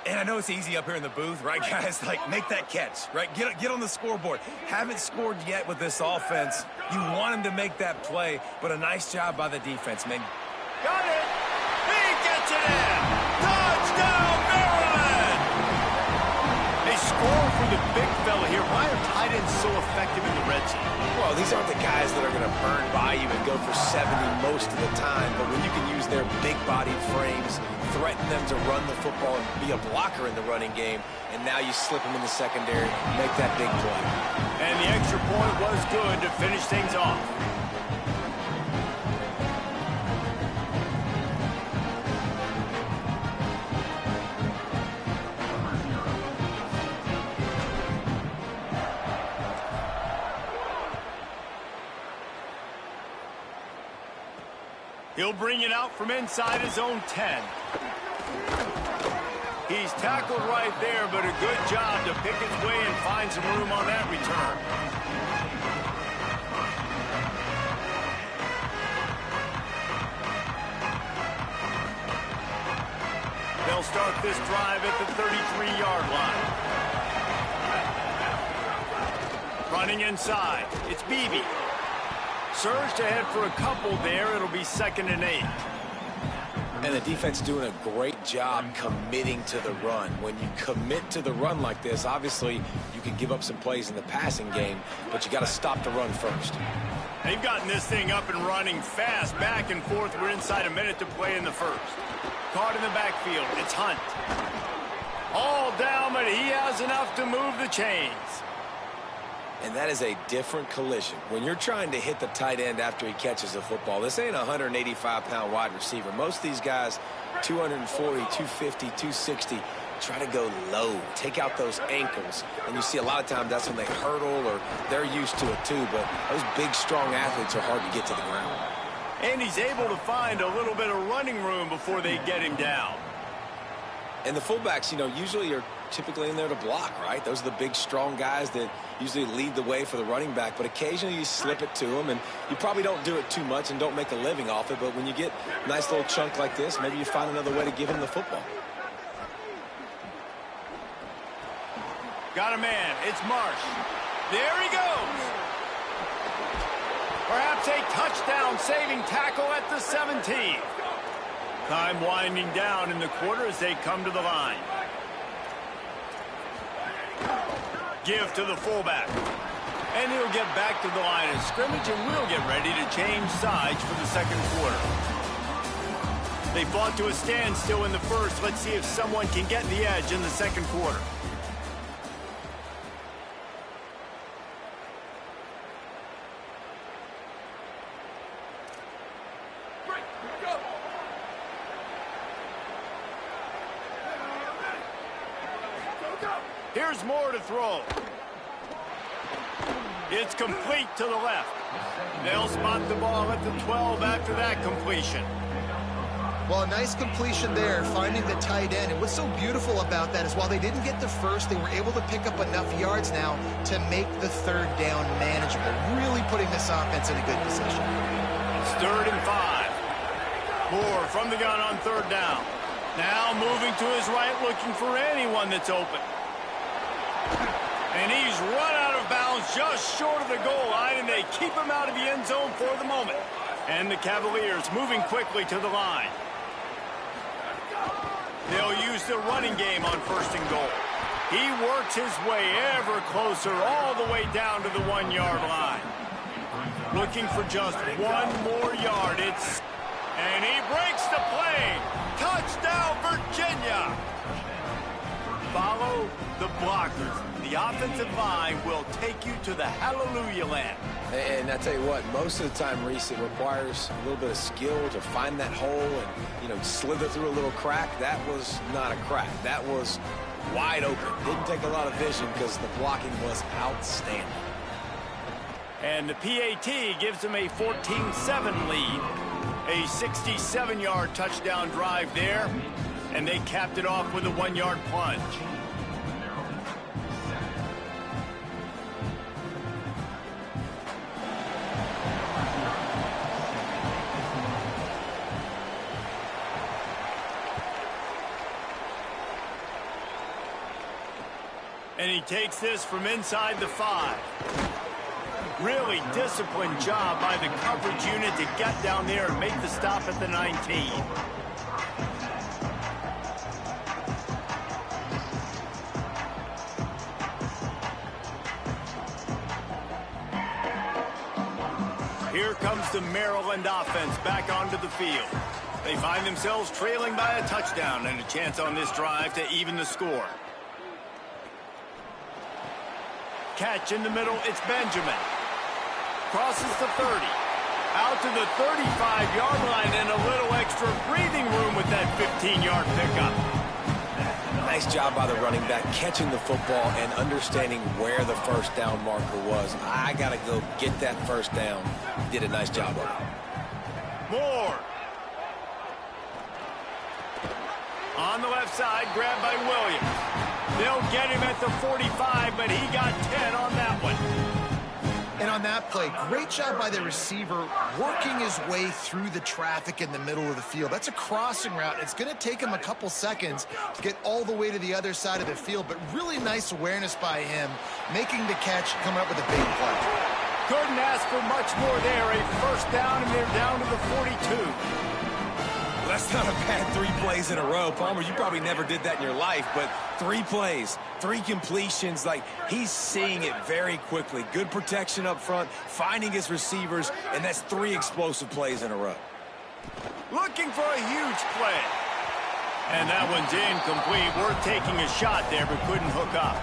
And I know it's easy up here in the booth, right, guys? Like, make that catch, right? Get on the scoreboard. Haven't scored yet with this offense. You want him to make that play, but a nice job by the defense, man. Got it. He gets it in. Touchdown, Maryland. They score for the big fella here. Why are tight ends so effective in the red zone? Well, these aren't the guys that are going to burn by you and go for 70 most of the time, but when you can use their big-bodied frames, threaten them to run the football and be a blocker in the running game, and now you slip them in the secondary, make that big play. And the extra point was good to finish things off. He'll bring it out from inside his own 10. He's tackled right there, but a good job to pick his way and find some room on that return. They'll start this drive at the 33-yard line. Running inside, it's Beebe. Surged ahead for a couple there. It'll be 2nd and 8. And the defense doing a great job committing to the run. When you commit to the run like this, obviously you can give up some plays in the passing game, but you got to stop the run first. They've gotten this thing up and running fast, back and forth. We're inside a minute to play in the first. Caught in the backfield. It's Hunt. All down, but he has enough to move the chains. And that is a different collision. When you're trying to hit the tight end after he catches the football, this ain't a 185-pound wide receiver. Most of these guys, 240, 250, 260, try to go low, take out those ankles. And you see a lot of times that's when they hurdle or they're used to it too. But those big, strong athletes are hard to get to the ground. And he's able to find a little bit of running room before they get him down. And the fullbacks, you know, usually are typically in there to block, right? Those are the big, strong guys that usually lead the way for the running back. But occasionally you slip it to them, and you probably don't do it too much and don't make a living off it. But when you get a nice little chunk like this, maybe you find another way to give him the football. Got a man. It's Marsh. There he goes. Perhaps a touchdown-saving tackle at the 17. Time winding down in the quarter as they come to the line. Give to the fullback. And he'll get back to the line of scrimmage, and we'll get ready to change sides for the second quarter. They fought to a standstill in the first. Let's see if someone can get the edge in the second quarter. Here's Moore to throw. It's complete to the left. They'll spot the ball at the 12 after that completion. Well, a nice completion there, finding the tight end. And what's so beautiful about that is while they didn't get the first, they were able to pick up enough yards now to make the third down manageable. Really putting this offense in a good position. It's 3rd and 5. Moore from the gun on 3rd down. Now moving to his right, looking for anyone that's open. And he's run out of bounds just short of the goal line, and they keep him out of the end zone for the moment. And the Cavaliers moving quickly to the line. They'll use the running game on 1st and goal. He works his way ever closer all the way down to the 1-yard line. Looking for just one more yard. And he breaks the play. Touchdown, Virginia. Follow know, the blockers, the offensive line will take you to the hallelujah land. And I tell you what, most of the time, Reese, it requires a little bit of skill to find that hole and, you know, slither through a little crack. That was not a crack. That was wide open. Didn't take a lot of vision because the blocking was outstanding. And the PAT gives them a 14-7 lead. A 67-yard touchdown drive there. And they capped it off with a 1-yard plunge. And he takes this from inside the 5. Really disciplined job by the coverage unit to get down there and make the stop at the 19. Here comes the Maryland offense back onto the field. They find themselves trailing by a touchdown and a chance on this drive to even the score. Catch in the middle, it's Benjamin. Crosses the 30. Out to the 35-yard line and a little extra breathing room with that 15-yard pickup. Nice job by the running back catching the football and understanding where the first down marker was. I got to go get that first down. Did a nice job of it. Moore. On the left side, grabbed by Williams. They'll get him at the 45, but he got 10 on that one. And on that play, great job by the receiver working his way through the traffic in the middle of the field. That's a crossing route. It's going to take him a couple seconds to get all the way to the other side of the field, but really nice awareness by him, making the catch, coming up with a big play. Couldn't ask for much more there. A first down, and they're down to the 42. That's not a bad 3 plays in a row. Palmer, you probably never did that in your life, but 3 plays, 3 completions, like he's seeing it very quickly. Good protection up front, finding his receivers, and that's 3 explosive plays in a row. Looking for a huge play. And that one's incomplete. Worth taking a shot there, but couldn't hook up.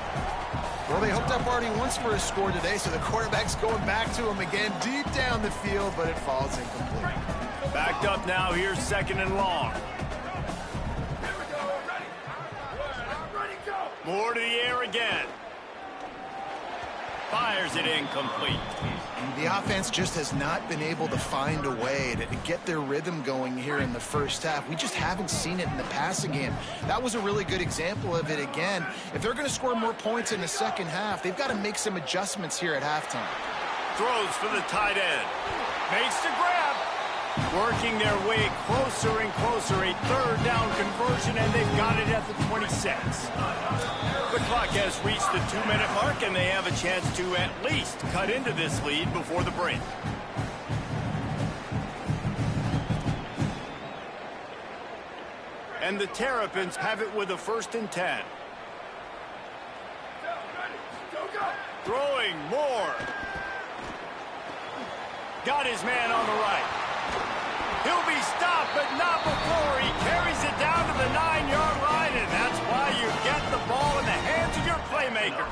Well, they hooked up already once for a score today, so the quarterback's going back to him again deep down the field, but it falls incomplete. Backed up now, here's 2nd and long. More to the air again. Fires it incomplete. The offense just has not been able to find a way to get their rhythm going here in the first half. We just haven't seen it in the passing game. That was a really good example of it again. If they're going to score more points in the second half, they've got to make some adjustments here at halftime. Throws for the tight end. Makes the grab. Working their way closer and closer. A 3rd down conversion, and they've got it at the 26. The clock has reached the 2-minute mark, and they have a chance to at least cut into this lead before the break. And the Terrapins have it with a 1st and 10. Throwing more. Got his man on the right. He'll be stopped, but not before he carries it down to the 9-yard line, and that's why you get the ball in the hands of your playmakers.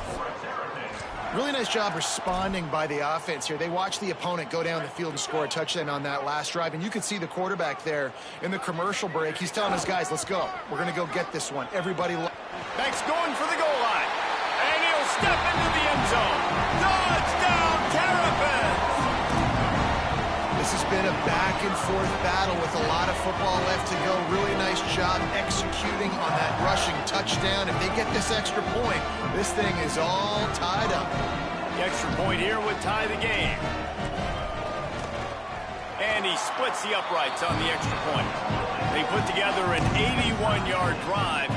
Really nice job responding by the offense here. They watched the opponent go down the field and score a touchdown on that last drive, and you can see the quarterback there in the commercial break. He's telling his guys, let's go. We're going to go get this one. Everybody. Beck's going for the goal line, and he'll step into the end zone. Touchdown, Terrapins! This has been a back-and-forth battle with a lot of football left to go. Really nice job executing on that rushing touchdown. If they get this extra point, this thing is all tied up. The extra point here would tie the game. And he splits the uprights on the extra point. They put together an 81-yard drive.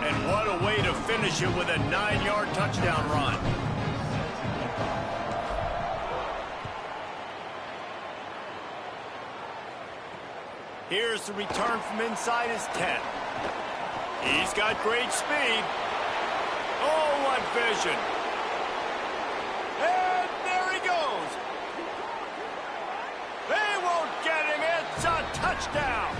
And what a way to finish it with a 9-yard touchdown run. Here's the return from inside his 10. He's got great speed. Oh, what vision. And there he goes. They won't get him. It's a touchdown.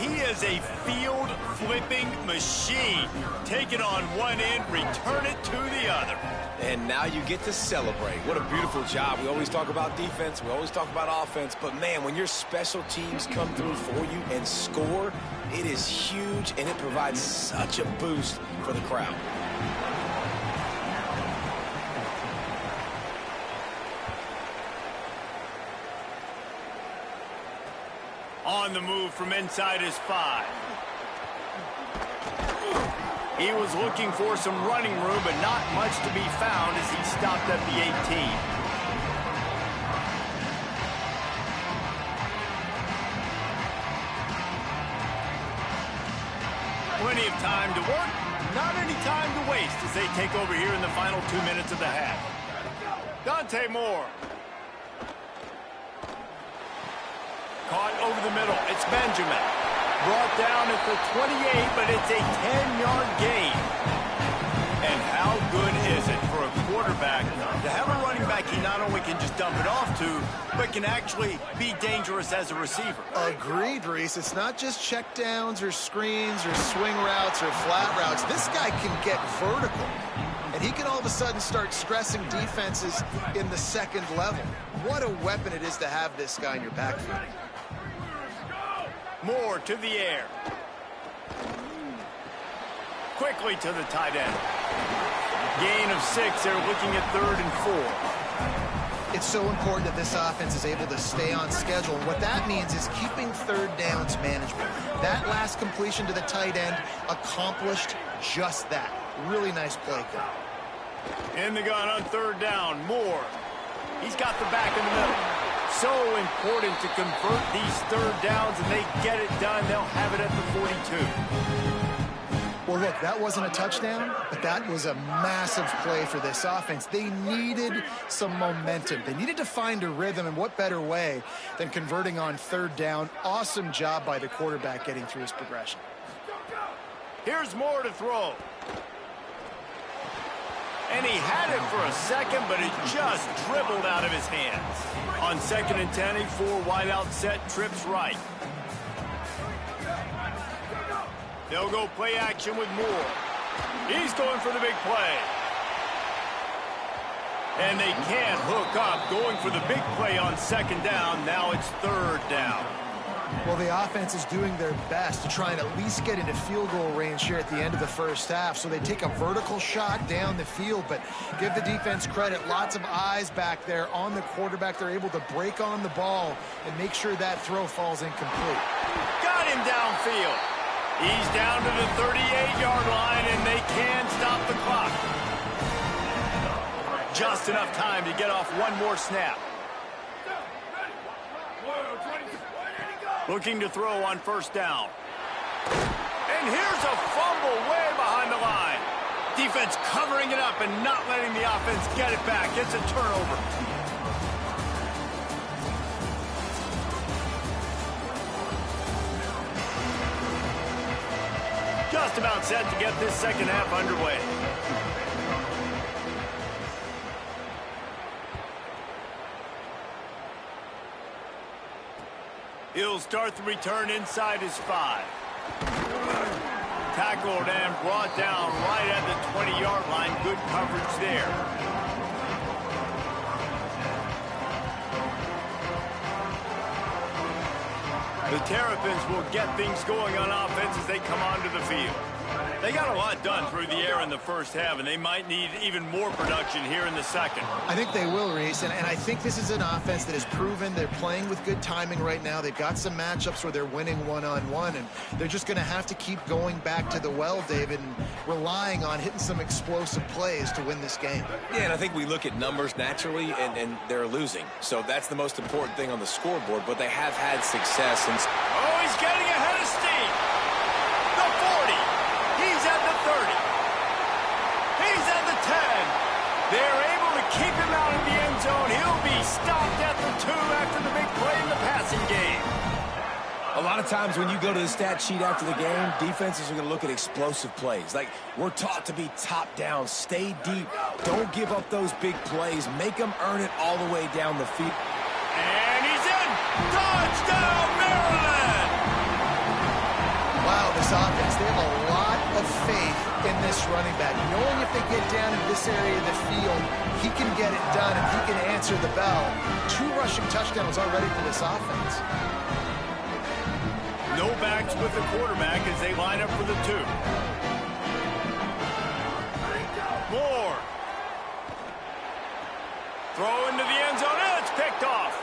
He is a field flipping machine. Take it on one end, return it to the other. And now you get to celebrate. What a beautiful job. We always talk about defense. We always talk about offense. But, man, when your special teams come through for you and score, it is huge, and it provides such a boost for the crowd. On the move from inside his 5. He was looking for some running room, but not much to be found as he stopped at the 18. Plenty of time to work, not any time to waste as they take over here in the final 2 minutes of the half. Dante Moore. Caught over the middle. It's Benjamin. Brought down at the 28, but it's a 10-yard gain. And how good is it for a quarterback to have a running back he not only can just dump it off to, but can actually be dangerous as a receiver? Agreed, Reese. It's not just check downs or screens or swing routes or flat routes. This guy can get vertical. And he can all of a sudden start stressing defenses in the second level. What a weapon it is to have this guy in your backfield. Moore to the air. Quickly to the tight end. Gain of 6. They're looking at 3rd and 4. It's so important that this offense is able to stay on schedule. And what that means is keeping third downs manageable. That last completion to the tight end accomplished just that. Really nice play call. In the gun on 3rd down. Moore. He's got the back in the middle. So important to convert these 3rd downs, and they get it done. They'll have it at the 42. Well, look, that wasn't a touchdown, but that was a massive play for this offense. They needed some momentum. They needed to find a rhythm, and what better way than converting on 3rd down. Awesome job by the quarterback getting through his progression. Here's Moore to throw. And he had it for a second, but it just dribbled out of his hands. On 2nd and 10, a 4 wideout set, trips right. They'll go play action with Moore. He's going for the big play. And they can't hook up, going for the big play on 2nd down. Now it's 3rd down. Well, the offense is doing their best to try and at least get into field goal range here at the end of the first half. So they take a vertical shot down the field, but give the defense credit. Lots of eyes back there on the quarterback. They're able to break on the ball and make sure that throw falls incomplete. Got him downfield. He's down to the 38-yard line, and they can stop the clock. Just enough time to get off one more snap. Looking to throw on 1st down. And here's a fumble way behind the line. Defense covering it up and not letting the offense get it back. It's a turnover. Just about set to get this second half underway. He'll start the return inside his 5. Tackled and brought down right at the 20-yard line. Good coverage there. The Terrapins will get things going on offense as they come onto the field. They got a lot done through the air in the first half, and they might need even more production here in the second. I think they will, Reese, and I think this is an offense that has proven they're playing with good timing right now. They've got some matchups where they're winning one-on-one, and they're just going to have to keep going back to the well, David, and relying on hitting some explosive plays to win this game. Yeah, and I think we look at numbers naturally, and they're losing. So that's the most important thing on the scoreboard, but they have had success. And oh, he's getting ahead of steam. The 40. He's at the 30. He's at the 10. They're able to keep him out of the end zone. He'll be stopped at the 2 after the big play in the passing game. a lot of times when you go to the stat sheet after the game, defenses are going to look at explosive plays. Like, we're taught to be top down, stay deep, don't give up those big plays, make them earn it all the way down the field. And he's in! Touchdown, Maryland! Wow, this offense, they have a lot of faith in this running back, knowing if they get down in this area of the field, he can get it done and he can answer the bell. 2 rushing touchdowns already for this offense. No backs with the quarterback as they line up for the 2. Moore. Throw into the end zone, and it's picked off.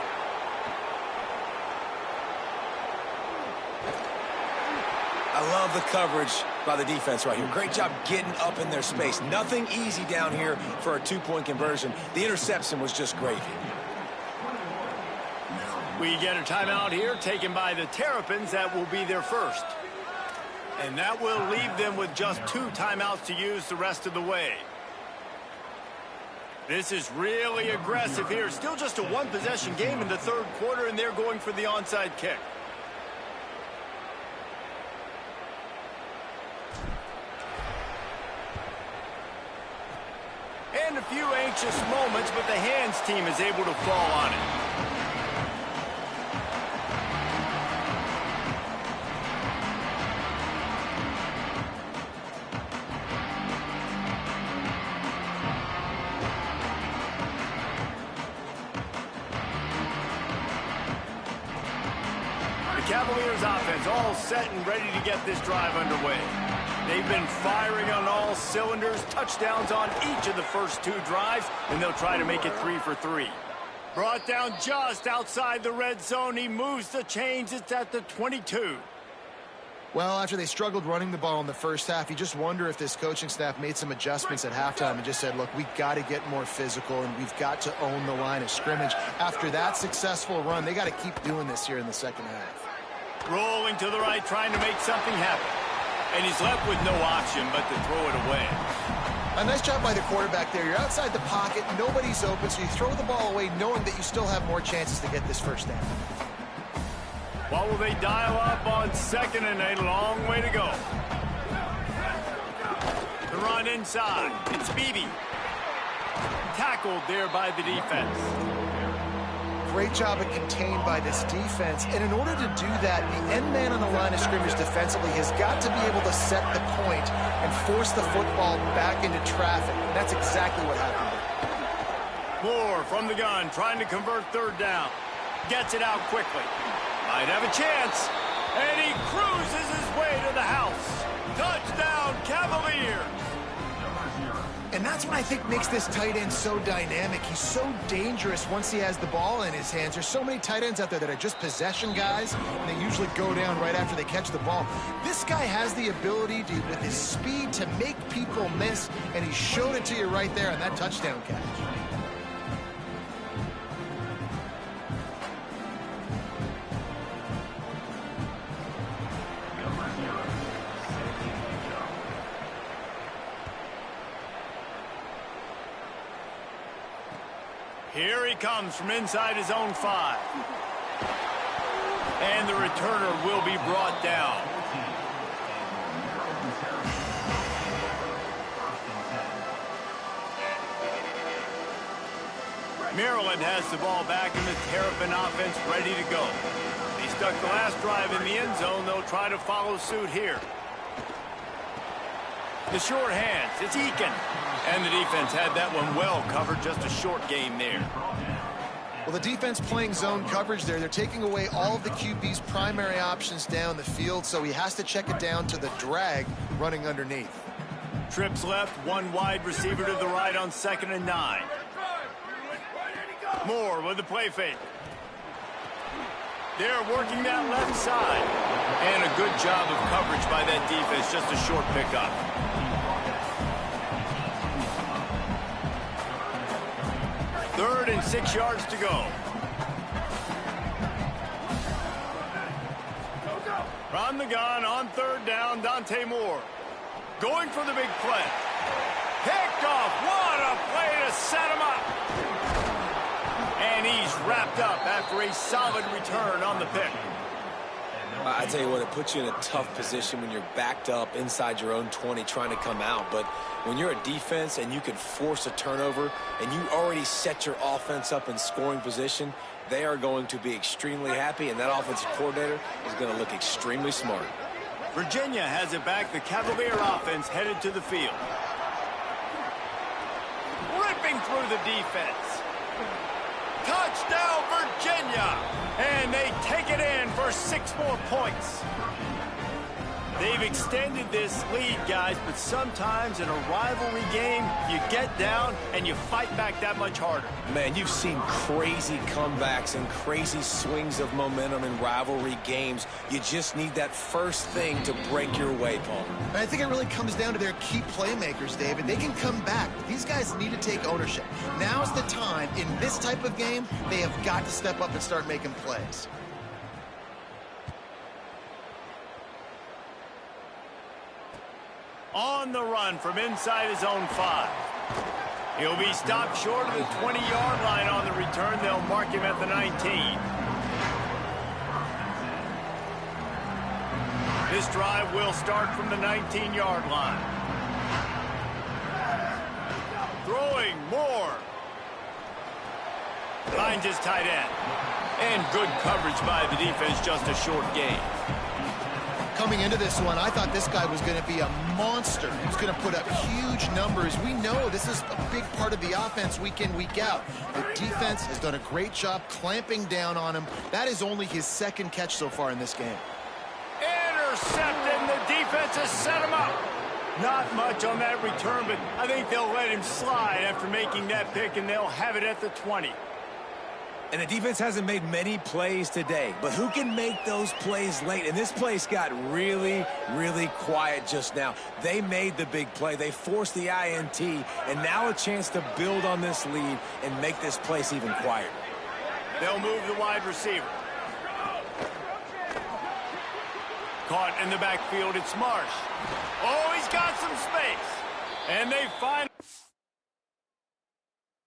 I love the coverage by the defense right here. Great job getting up in their space. Nothing easy down here for a 2-point conversion. The interception was just gravy. We get a timeout here taken by the Terrapins. That will be their first. And that will leave them with just 2 timeouts to use the rest of the way. This is really aggressive here. Still just a 1-possession game in the 3rd quarter, and they're going for the onside kick. And a few anxious moments, but the hands team is able to fall on it. Cavaliers offense all set and ready to get this drive underway. They've been firing on all cylinders, touchdowns on each of the first 2 drives, and they'll try to make it 3 for 3. Brought down just outside the red zone. He moves the chains. It's at the 22. Well, after they struggled running the ball in the first half, you just wonder if this coaching staff made some adjustments at halftime and just said, look, we've got to get more physical and we've got to own the line of scrimmage. After that successful run, they got to keep doing this here in the second half. Rolling to the right, trying to make something happen. And he's left with no option but to throw it away. A nice job by the quarterback there. You're outside the pocket, nobody's open, so you throw the ball away knowing that you still have more chances to get this first down. What will they dial up on 2nd and a long way to go? The run inside. It's Beebe. Tackled there by the defense. Great job of contained by this defense. And in order to do that, the end man on the line of scrimmage defensively has got to be able to set the point and force the football back into traffic. And that's exactly what happened. Moore from the gun, trying to convert 3rd down. Gets it out quickly. Might have a chance. And he cruises his way to the house. Touchdown, Cavaliers. And that's what I think makes this tight end so dynamic. He's so dangerous once he has the ball in his hands. There's so many tight ends out there that are just possession guys, and they usually go down right after they catch the ball. This guy has the ability to, with his speed, to make people miss, and he showed it to you right there on that touchdown catch. Here he comes from inside his own 5. And the returner will be brought down. Maryland has the ball back in the Terrapin offense ready to go. They stuck the last drive in the end zone. They'll try to follow suit here. The short hands, it's Eakin. And the defense had that one well covered, just a short game there. Well, the defense playing zone coverage there. They're taking away all of the QB's primary options down the field, so he has to check it down to the drag running underneath. Trips left, 1 wide receiver to the right on 2nd and 9. Moore with the play fake. They're working that left side. And a good job of coverage by that defense, just a short pickup. Third and 6 yards to go. From the gun on 3rd down, Dante Moore. Going for the big play. Picked off. What a play to set him up. And he's wrapped up after a solid return on the pick. I tell you what, it puts you in a tough position when you're backed up inside your own 20 trying to come out. But when you're a defense and you can force a turnover and you already set your offense up in scoring position, they are going to be extremely happy, and that offensive coordinator is going to look extremely smart. Virginia has it back. The Cavalier offense headed to the field. Ripping through the defense. Touchdown, Virginia! And they take it in for 6 more points. They've extended this lead, guys, but sometimes in a rivalry game, you get down and you fight back that much harder. Man, you've seen crazy comebacks and crazy swings of momentum in rivalry games. You just need that first thing to break your way, Paul. And I think it really comes down to their key playmakers, David. They can come back. These guys need to take ownership. Now's the time. In this type of game, they have got to step up and start making plays. On the run from inside his own 5. He'll be stopped short of the 20-yard line on the return. They'll mark him at the 19. This drive will start from the 19-yard line. Throwing more. Finds his tight end. And good coverage by the defense, just a short gain. Coming into this one, I thought this guy was going to be a monster. He was going to put up huge numbers. We know this is a big part of the offense week in, week out. The defense has done a great job clamping down on him. That is only his 2nd catch so far in this game. Intercepted, and the defense has set him up. Not much on that return, but I think they'll let him slide after making that pick, and they'll have it at the 20. And the defense hasn't made many plays today, but who can make those plays late? And this place got really, really quiet just now. They made the big play. They forced the INT, and now a chance to build on this lead and make this place even quieter. They'll move the wide receiver. Caught in the backfield, it's Marsh. Oh, he's got some space. And they find...